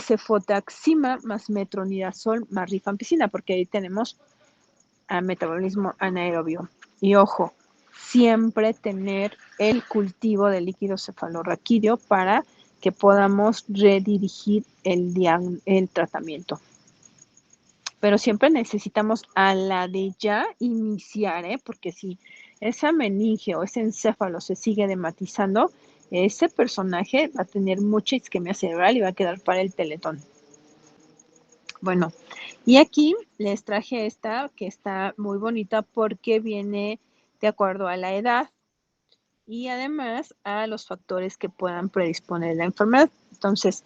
cefotaxima más metronidazol más rifampicina, porque ahí tenemos metabolismo anaerobio. Y ojo, siempre tener el cultivo de líquido cefalorraquídeo para que podamos redirigir el tratamiento. Pero siempre necesitamos a la de ya iniciar, porque si esa meninge o ese encéfalo se sigue edematizando, ese personaje va a tener mucha isquemia cerebral y va a quedar para el teletón. Bueno, y aquí les traje esta que está muy bonita porque viene de acuerdo a la edad y además a los factores que puedan predisponer la enfermedad. Entonces,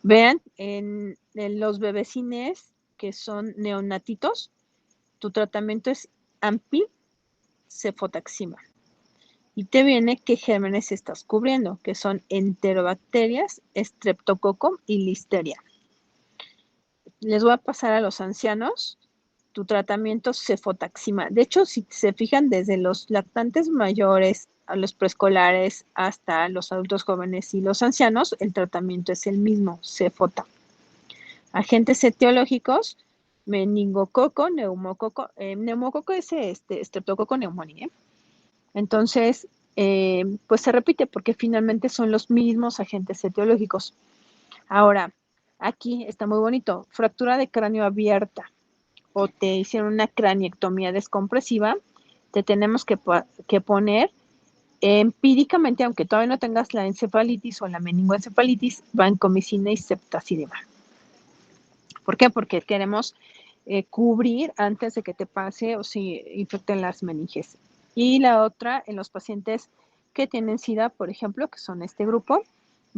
vean, en los bebecines que son neonatitos, tu tratamiento es AMPI, cefotaxima. Y te viene qué gérmenes estás cubriendo, que son enterobacterias, estreptococo y listeria. Les voy a pasar a los ancianos tu tratamiento cefotaxima. De hecho, si se fijan, desde los lactantes mayores a los preescolares hasta los adultos jóvenes y los ancianos, el tratamiento es el mismo, cefota. Agentes etiológicos, meningococo, neumococo, neumococo es estreptococo neumonía. Entonces, pues se repite porque finalmente son los mismos agentes etiológicos. Ahora, aquí está muy bonito, fractura de cráneo abierta o te hicieron una craniectomía descompresiva, te tenemos que poner empíricamente, aunque todavía no tengas la encefalitis o la meningoencefalitis, vancomicina y ceftazidima. ¿Por qué? Porque queremos cubrir antes de que te pase o si infecten las meninges. Y la otra, en los pacientes que tienen SIDA, por ejemplo, que son este grupo,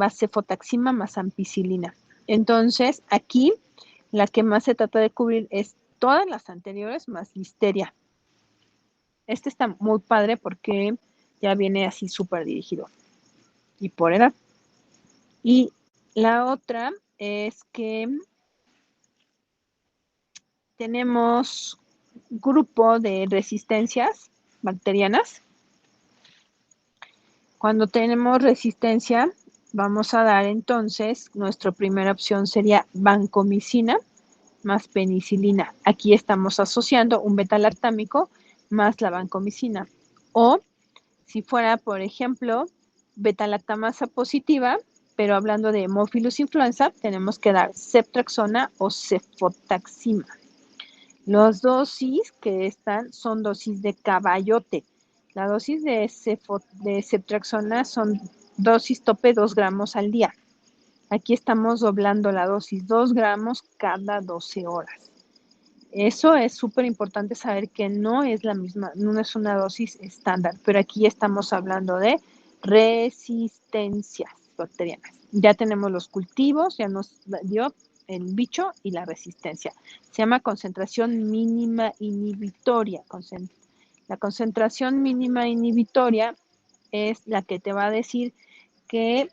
va cefotaxima más ampicilina. Entonces, aquí la que más se trata de cubrir es todas las anteriores más listeria. Este está muy padre porque ya viene así súper dirigido y por edad. Y la otra es que tenemos grupo de resistencias bacterianas. Cuando tenemos resistencia, vamos a dar entonces, nuestra primera opción sería vancomicina más penicilina. Aquí estamos asociando un beta-lactámico más la vancomicina. O si fuera, por ejemplo, beta-lactamasa positiva, pero hablando de Haemophilus influenza, tenemos que dar ceftriaxona o cefotaxima. Las dosis que están son dosis de caballote. La dosis de ceftriaxona son dosis tope 2 gramos al día. Aquí estamos doblando la dosis 2 gramos cada 12 horas. Eso es súper importante saber que no es la misma, no es una dosis estándar, pero aquí estamos hablando de resistencias bacterianas. Ya tenemos los cultivos, ya nos dio el bicho y la resistencia. Se llama concentración mínima inhibitoria. La concentración mínima inhibitoria es la que te va a decir qué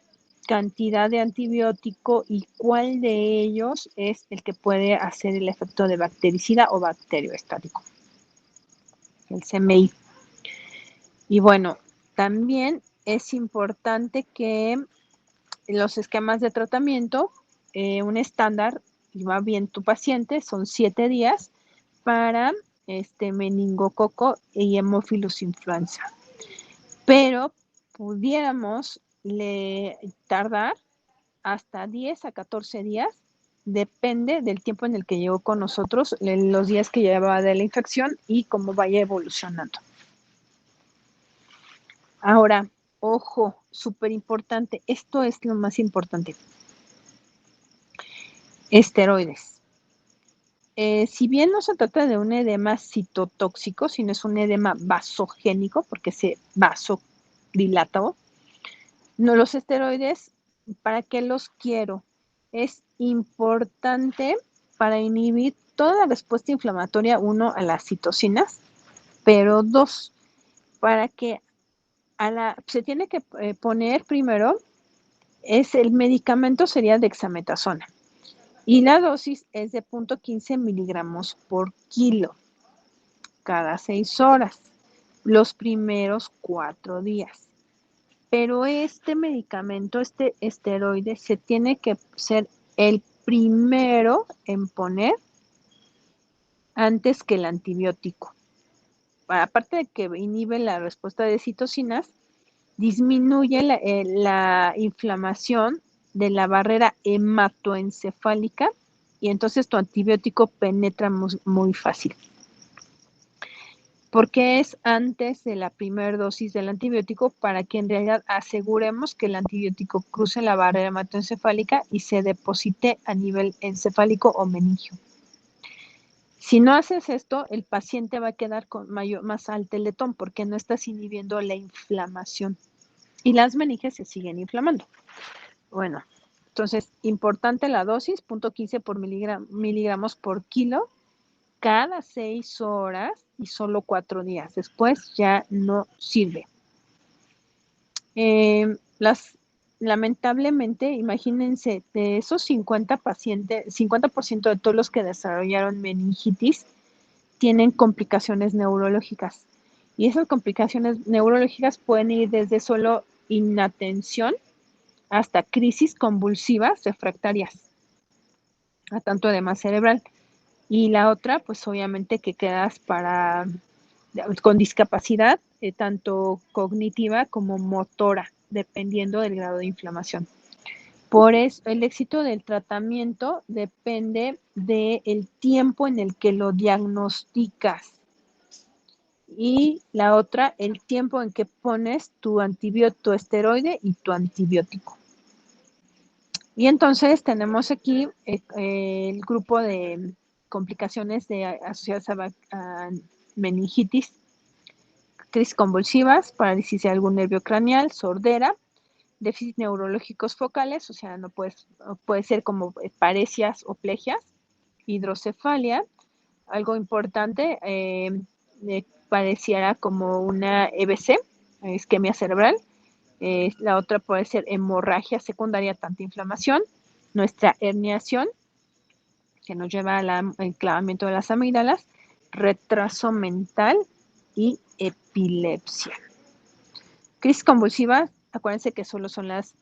cantidad de antibiótico y cuál de ellos es el que puede hacer el efecto de bactericida o bacterioestático, el CMI. Y bueno, también es importante que los esquemas de tratamiento, un estándar, y va bien tu paciente, son 7 días para meningococo y Haemophilus influenza. Pero pudiéramos tardar hasta 10 a 14 días, depende del tiempo en el que llegó con nosotros, los días que llevaba de la infección y cómo vaya evolucionando. Ahora, ojo, súper importante, esto es lo más importante. Esteroides. Si bien no se trata de un edema citotóxico, sino es un edema vasogénico, porque se vasodilata. No, los esteroides, ¿para qué los quiero? Es importante para inhibir toda la respuesta inflamatoria, 1, a las citocinas, pero 2, para que se tiene que poner primero, el medicamento sería dexametasona. Y la dosis es de 0.15 miligramos por kilo cada 6 horas, los primeros 4 días. Pero este medicamento, este esteroide, se tiene que ser el primero en poner antes que el antibiótico. Aparte de que inhibe la respuesta de citocinas, disminuye la inflamación de la barrera hematoencefálica y entonces tu antibiótico penetra muy fácil. Porque es antes de la primera dosis del antibiótico para que en realidad aseguremos que el antibiótico cruce la barrera hematoencefálica y se deposite a nivel encefálico o meningio. Si no haces esto, el paciente va a quedar con más alteletón porque no estás inhibiendo la inflamación y las meninges se siguen inflamando. Bueno, entonces, importante la dosis, 0.15 por miligramos por kilo, cada 6 horas y solo 4 días. Después ya no sirve. Lamentablemente, imagínense, de esos 50 pacientes, 50% de todos los que desarrollaron meningitis tienen complicaciones neurológicas. Y esas complicaciones neurológicas pueden ir desde solo inatención hasta crisis convulsivas refractarias a tanto edema cerebral. Y la otra, pues obviamente que quedas con discapacidad, tanto cognitiva como motora, dependiendo del grado de inflamación. Por eso, el éxito del tratamiento depende del tiempo en el que lo diagnosticas. Y la otra, el tiempo en que pones tu antibiótico esteroide y tu antibiótico. Y entonces tenemos aquí el grupo de complicaciones asociadas a meningitis, crisis convulsivas, parálisis de algún nervio craneal, sordera, déficit neurológicos focales, o sea, puede ser como paresias o plegias, hidrocefalia, algo importante, pareciera como una EBC, isquemia cerebral. La otra puede ser hemorragia secundaria, tanta inflamación, nuestra herniación, que nos lleva al enclavamiento de las amígdalas, retraso mental y epilepsia. Crisis convulsivas, acuérdense que solo son las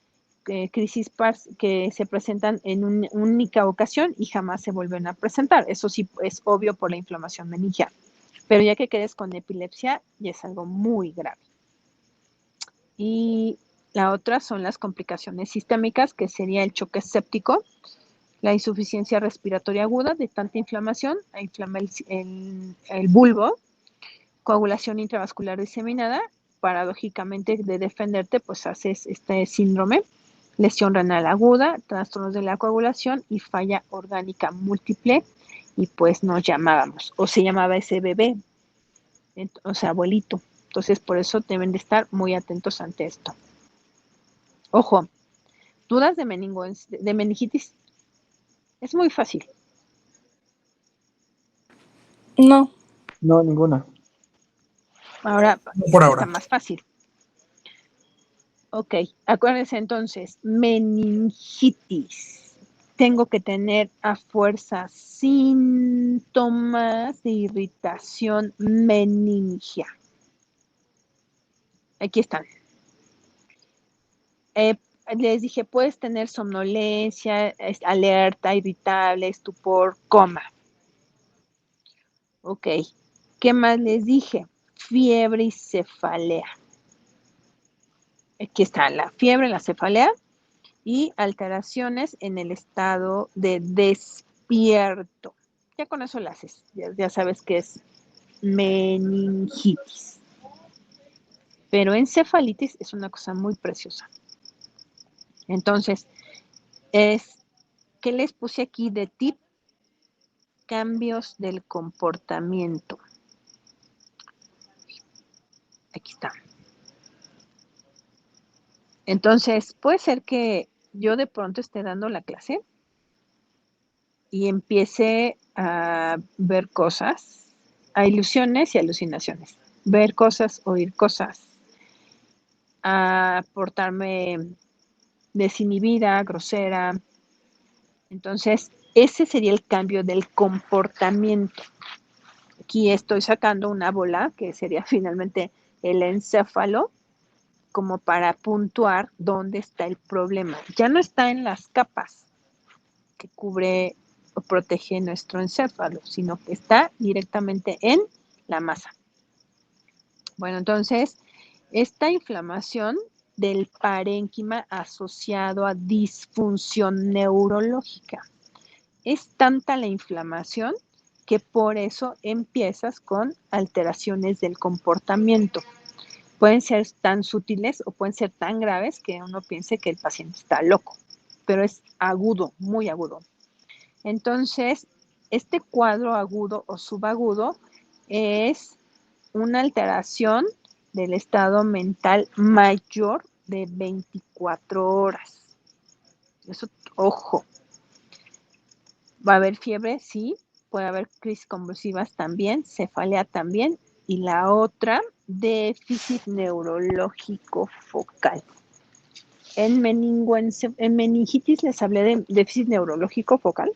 crisis que se presentan en una única ocasión y jamás se vuelven a presentar. Eso sí es obvio por la inflamación meningial. Pero ya que quedes con epilepsia, ya es algo muy grave. Y la otra son las complicaciones sistémicas, que sería el choque séptico, la insuficiencia respiratoria aguda de tanta inflamación, inflama el bulbo, coagulación intravascular diseminada, paradójicamente de defenderte, pues haces este síndrome, lesión renal aguda, trastornos de la coagulación y falla orgánica múltiple, y pues nos llamábamos, o se llamaba ese bebé, o sea, abuelito. Entonces, por eso deben de estar muy atentos ante esto. Ojo, dudas de meningitis. Es muy fácil. No. No, ninguna. Ahora, Por está ahora. más fácil. Ok, acuérdense entonces, meningitis. Tengo que tener a fuerza síntomas de irritación meningia. Aquí están. Les dije, puedes tener somnolencia, alerta, irritable, estupor, coma. Ok, ¿qué más les dije? Fiebre y cefalea. Aquí está la fiebre, la cefalea y alteraciones en el estado de despierto. Ya con eso lo haces, ya sabes que es meningitis. Pero encefalitis es una cosa muy preciosa. Entonces, ¿qué les puse aquí de tip? Cambios del comportamiento. Aquí está. Entonces, puede ser que yo de pronto esté dando la clase y empiece a ver cosas, a ilusiones y alucinaciones. Ver cosas, oír cosas, a portarme desinhibida, grosera. Entonces, ese sería el cambio del comportamiento. Aquí estoy sacando una bola, que sería finalmente el encéfalo, como para puntuar dónde está el problema. Ya no está en las capas que cubre o protege nuestro encéfalo, sino que está directamente en la masa. Bueno, entonces, esta inflamación del parénquima asociado a disfunción neurológica. Es tanta la inflamación que por eso empiezas con alteraciones del comportamiento. Pueden ser tan sutiles o pueden ser tan graves que uno piense que el paciente está loco, pero es agudo, muy agudo. Entonces, este cuadro agudo o subagudo es una alteración del estado mental mayor de 24 horas. Eso, ojo. Va a haber fiebre, sí. Puede haber crisis convulsivas también, cefalea también. Y la otra, déficit neurológico focal. En meningitis les hablé de déficit neurológico focal.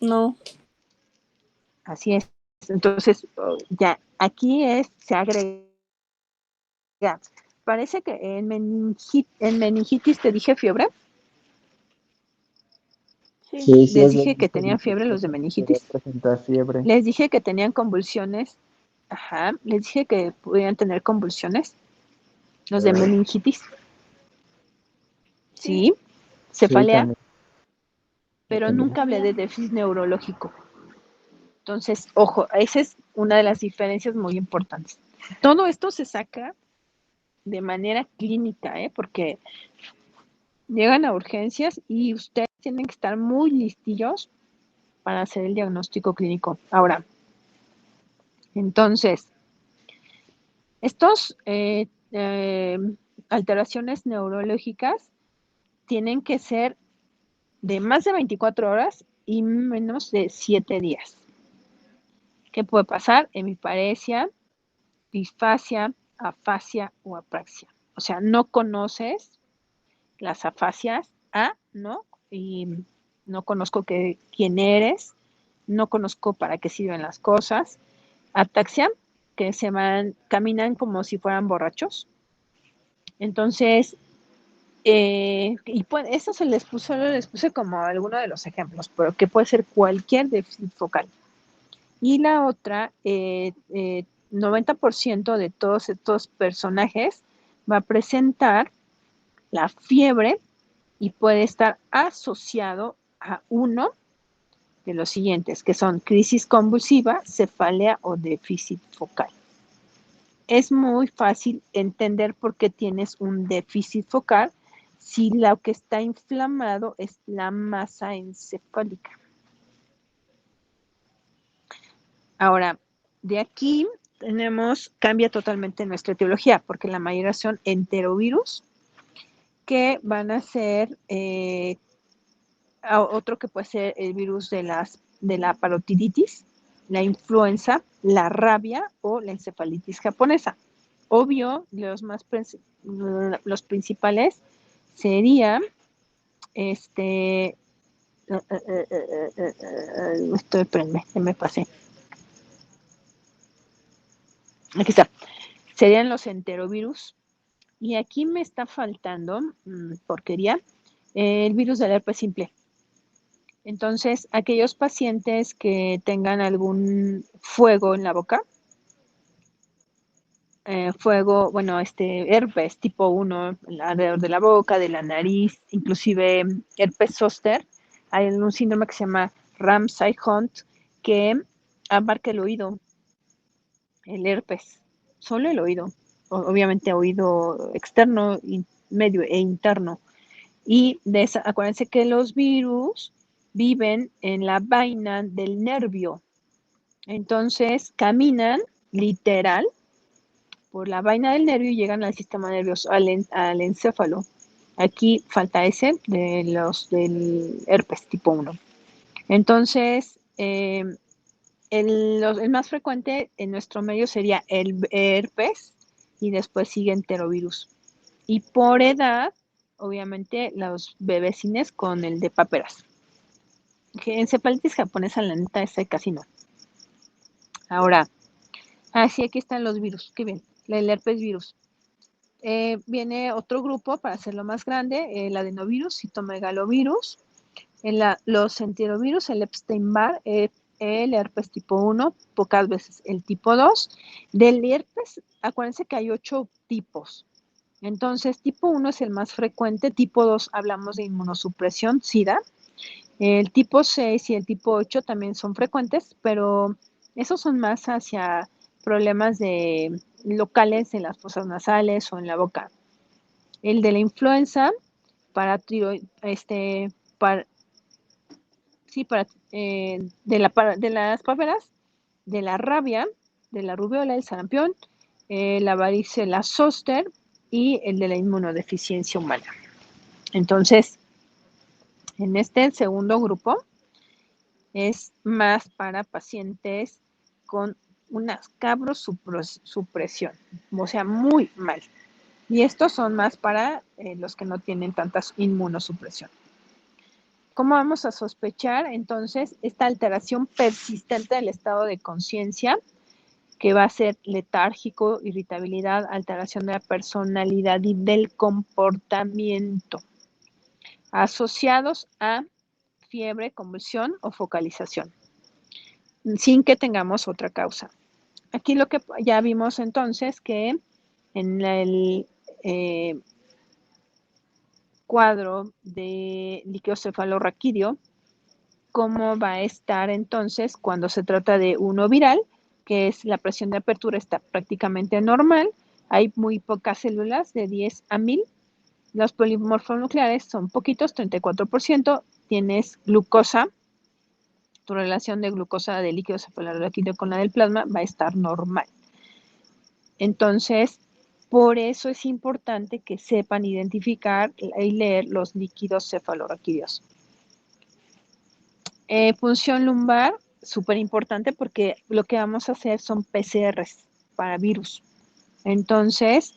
No. Así es. Entonces, ya, aquí se agrega. Parece que en meningitis te dije fiebre. Sí, sí, Les dije que tenían fiebre los de meningitis. Presentar fiebre. Les dije que tenían convulsiones. Ajá. Les dije que podían tener convulsiones. Los de meningitis. Sí. Cefalea. Sí, Pero nunca hablé de déficit neurológico. Entonces, ojo, esa es una de las diferencias muy importantes. Todo esto se saca de manera clínica, porque llegan a urgencias y ustedes tienen que estar muy listillos para hacer el diagnóstico clínico. Ahora, entonces, estos alteraciones neurológicas tienen que ser de más de 24 horas y menos de 7 días. ¿Qué puede pasar? Hemiparesia, disfasia, afasia o apraxia. O sea, no conoces las afasias, ¿no? Y no conozco quién eres, no conozco para qué sirven las cosas. Ataxia, que caminan como si fueran borrachos. Entonces, y pues, eso solo les puse como alguno de los ejemplos, pero que puede ser cualquier déficit focal. Y la otra, 90% de todos estos personajes va a presentar la fiebre y puede estar asociado a uno de los siguientes, que son crisis convulsiva, cefalea o déficit focal. Es muy fácil entender por qué tienes un déficit focal si lo que está inflamado es la masa encefálica. Ahora, de aquí cambia totalmente nuestra etiología, porque la mayoría son enterovirus, que van a ser otro que puede ser el virus de la parotiditis, la influenza, la rabia o la encefalitis japonesa. Obvio, los principales serían espérenme, me pasé. Aquí está. Serían los enterovirus. Y aquí me está faltando, porquería, el virus del herpes simple. Entonces, aquellos pacientes que tengan algún fuego en la boca, herpes tipo 1 alrededor de la boca, de la nariz, inclusive herpes zóster, hay un síndrome que se llama Ramsay-Hunt que abarca el oído, el herpes, solo el oído, obviamente oído externo, medio e interno. Y acuérdense que los virus viven en la vaina del nervio. Entonces caminan literal por la vaina del nervio y llegan al sistema nervioso, al encéfalo. Aquí falta ese del herpes tipo 1. Entonces, el más frecuente en nuestro medio sería el herpes y después sigue enterovirus. Y por edad, obviamente, los bebecines con el de paperas. Encefalitis japonesa, la neta, ese casi no. Ahora, sí, aquí están los virus. Qué bien. El herpes virus. Viene otro grupo para hacerlo más grande, el adenovirus, citomegalovirus, los enterovirus, el Epstein-Barr, el herpes tipo 1, pocas veces el tipo 2. Del herpes, acuérdense que hay 8 tipos. Entonces, tipo 1 es el más frecuente, tipo 2 hablamos de inmunosupresión, SIDA. El tipo 6 y el tipo 8 también son frecuentes, pero esos son más hacia problemas locales en las fosas nasales o en la boca. El de la influenza, de las paperas, de la rabia, de la rubiola, el sarampión, la varicela zóster y el de la inmunodeficiencia humana. Entonces, en este segundo grupo es más para pacientes con una cabrosupresión, o sea, muy mal. Y estos son más para los que no tienen tanta inmunosupresión. ¿Cómo vamos a sospechar entonces esta alteración persistente del estado de conciencia, que va a ser letárgico, irritabilidad, alteración de la personalidad y del comportamiento, asociados a fiebre, convulsión o focalización, sin que tengamos otra causa? Aquí lo que ya vimos entonces que en el cuadro de líquido cefalorraquídeo, cómo va a estar entonces cuando se trata de uno viral, que es la presión de apertura está prácticamente normal, hay muy pocas células, de 10 a 1000, los polimorfonucleares son poquitos, 34%, tienes glucosa, tu relación de glucosa de líquido cefalorraquídeo con la del plasma va a estar normal. Entonces, por eso es importante que sepan identificar y leer los líquidos cefalorraquídeos. Punción lumbar, súper importante porque lo que vamos a hacer son PCRs para virus. Entonces,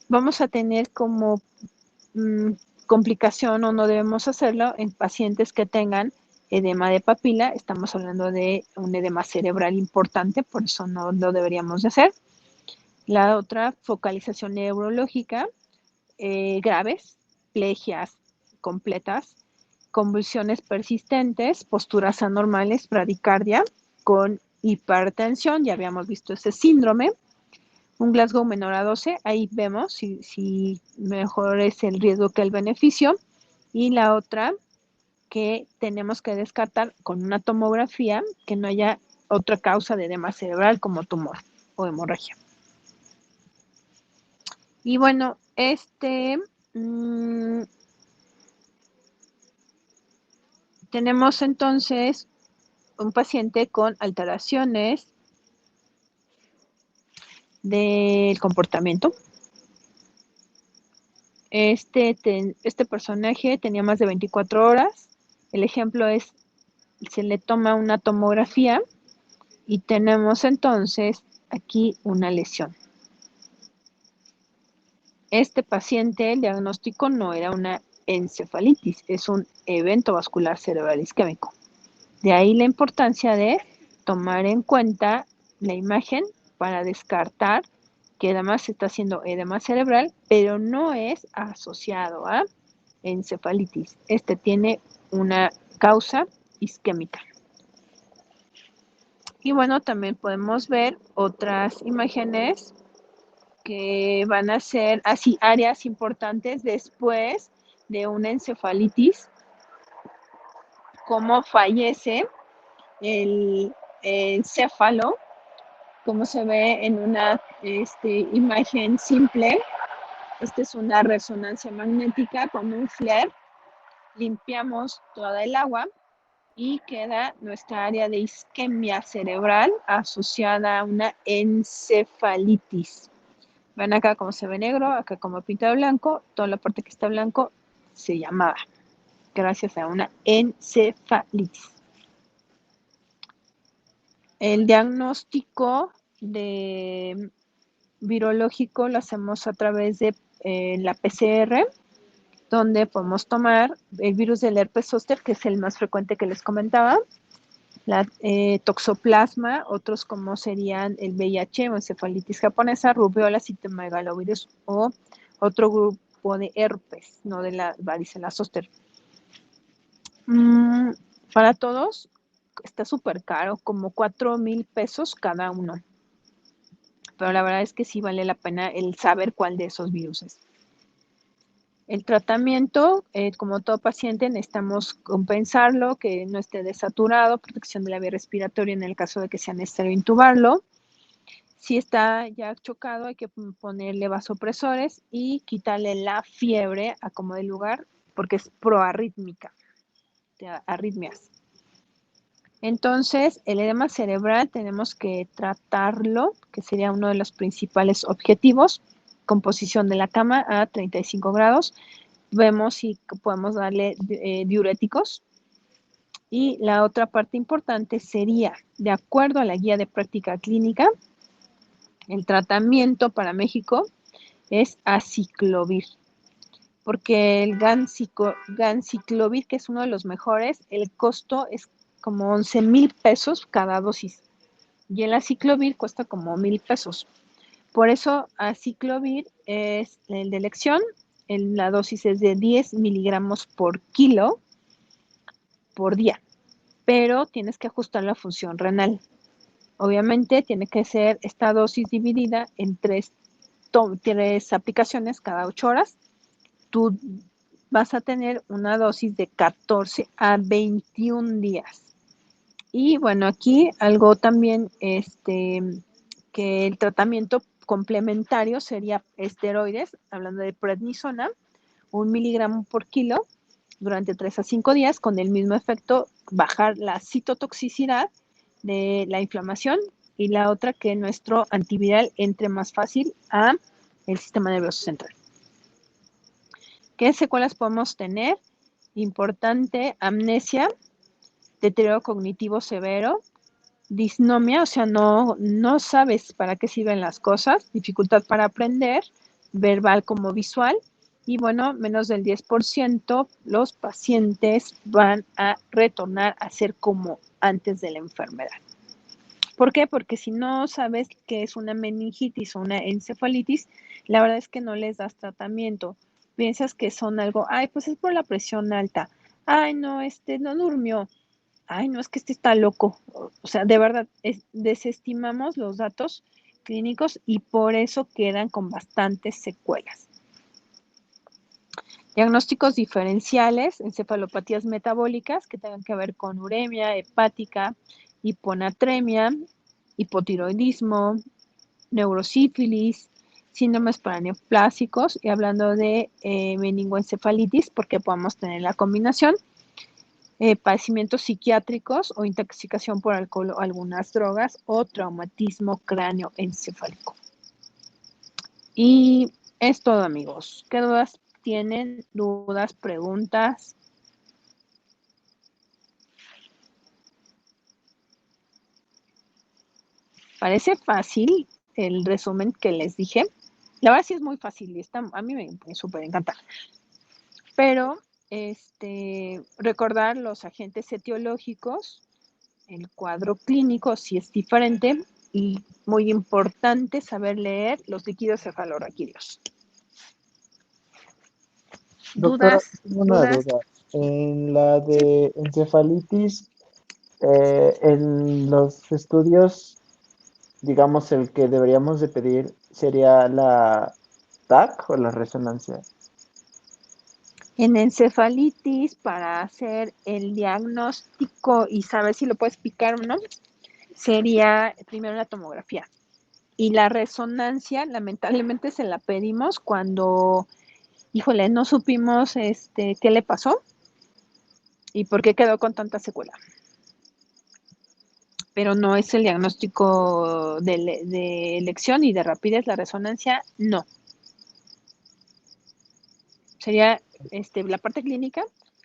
vamos a tener como complicación o no debemos hacerlo en pacientes que tengan edema de papila. Estamos hablando de un edema cerebral importante, por eso no lo deberíamos de hacer. La otra, focalización neurológica, graves, plegias completas, convulsiones persistentes, posturas anormales, bradicardia con hipertensión, ya habíamos visto ese síndrome. Un Glasgow menor a 12, ahí vemos si mejor es el riesgo que el beneficio. Y la otra que tenemos que descartar con una tomografía que no haya otra causa de edema cerebral como tumor o hemorragia. Y bueno, tenemos entonces un paciente con alteraciones del comportamiento. Este personaje tenía más de 24 horas. El ejemplo es, se le toma una tomografía y tenemos entonces aquí una lesión. Este paciente, el diagnóstico no era una encefalitis, es un evento vascular cerebral isquémico. De ahí la importancia de tomar en cuenta la imagen para descartar que además se está haciendo edema cerebral, pero no es asociado a encefalitis. Este tiene una causa isquémica. Y bueno, también podemos ver otras imágenes que van a ser así áreas importantes después de una encefalitis, cómo fallece el encéfalo, como se ve en una imagen simple. Esta es una resonancia magnética con un flare. Limpiamos toda el agua y queda nuestra área de isquemia cerebral asociada a una encefalitis. Ven acá como se ve negro, acá como pinta blanco, toda la parte que está blanco se llamaba gracias a una encefalitis. El diagnóstico virológico lo hacemos a través de la PCR, donde podemos tomar el virus del herpes zóster, que es el más frecuente que les comentaba, la toxoplasma, otros como serían el VIH o encefalitis japonesa, rubiola, citomegalovirus o otro grupo de herpes, no de la varicela zóster. Para todos está súper caro, como 4,000 pesos cada uno. Pero la verdad es que sí vale la pena el saber cuál de esos virus es. El tratamiento, como todo paciente, necesitamos compensarlo, que no esté desaturado, protección de la vía respiratoria en el caso de que sea necesario intubarlo. Si está ya chocado, hay que ponerle vasopresores y quitarle la fiebre a como de lugar, porque es proarrítmica, de arritmias. Entonces, el edema cerebral tenemos que tratarlo, que sería uno de los principales objetivos. Composición de la cama a 35 grados. Vemos si podemos darle diuréticos. Y la otra parte importante sería, de acuerdo a la guía de práctica clínica, el tratamiento para México es aciclovir. Porque el ganciclovir, que es uno de los mejores, el costo es como 11,000 pesos cada dosis. Y el aciclovir cuesta como 1,000 pesos. Por eso aciclovir es el de elección. La dosis es de 10 miligramos por kilo por día. Pero tienes que ajustar la función renal. Obviamente tiene que ser esta dosis dividida en tres aplicaciones cada 8 horas. Tú vas a tener una dosis de 14 a 21 días. Y bueno, aquí algo también, que el tratamiento complementario sería esteroides, hablando de prednisona, 1 miligramo por kilo durante 3 a 5 días, con el mismo efecto, bajar la citotoxicidad de la inflamación, y la otra que nuestro antiviral entre más fácil a el sistema nervioso central. ¿Qué secuelas podemos tener? Importante, amnesia, deterioro cognitivo severo, disnomia, o sea, no sabes para qué sirven las cosas, dificultad para aprender, verbal como visual, y bueno, menos del 10% los pacientes van a retornar a ser como antes de la enfermedad. ¿Por qué? Porque si no sabes qué es una meningitis o una encefalitis, la verdad es que no les das tratamiento. Piensas que son algo, ay, pues es por la presión alta. Ay, no, no durmió. Ay, no, es que está loco. O sea, de verdad, desestimamos los datos clínicos y por eso quedan con bastantes secuelas. Diagnósticos diferenciales, encefalopatías metabólicas que tengan que ver con uremia, hepática, hiponatremia, hipotiroidismo, neurosífilis, síndromes paraneoplásicos, y hablando de meningoencefalitis, porque podemos tener la combinación, padecimientos psiquiátricos o intoxicación por alcohol o algunas drogas o traumatismo cráneoencefálico. Y es todo, amigos. ¿Qué dudas tienen? ¿Dudas? ¿Preguntas? Parece fácil el resumen que les dije. La verdad sí es muy fácil y a mí me súper encanta. Pero recordar los agentes etiológicos, el cuadro clínico sí es diferente y muy importante saber leer los líquidos cefalorraquídeos. Doctora, ¿Dudas? tengo una duda. En la de encefalitis, en los estudios, digamos, el que deberíamos de pedir sería la TAC o la resonancia. En encefalitis, para hacer el diagnóstico y saber si lo puedes picar o no, sería primero la tomografía. Y la resonancia, lamentablemente, se la pedimos cuando, híjole, no supimos qué le pasó y por qué quedó con tanta secuela. Pero no es el diagnóstico de elección y de rapidez, la resonancia, no. Sería la parte clínica,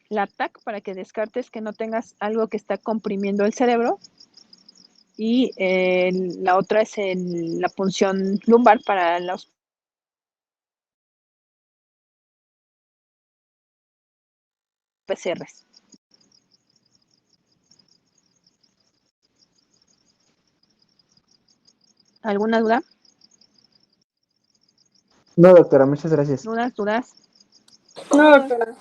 la TAC, para que descartes que no tengas algo que está comprimiendo el cerebro, y la otra es la punción lumbar para los PCRs. ¿Alguna duda? No, doctora, muchas gracias. ¿Dudas? No, doctora.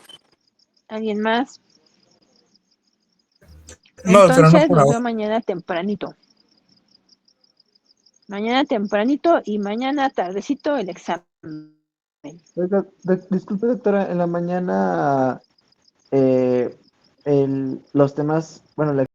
¿Alguien más? No, doctora, no Entonces por los veo ahora. mañana tempranito. Mañana tempranito y mañana tardecito el examen. Oiga, disculpe, doctora, en la mañana los temas, bueno, la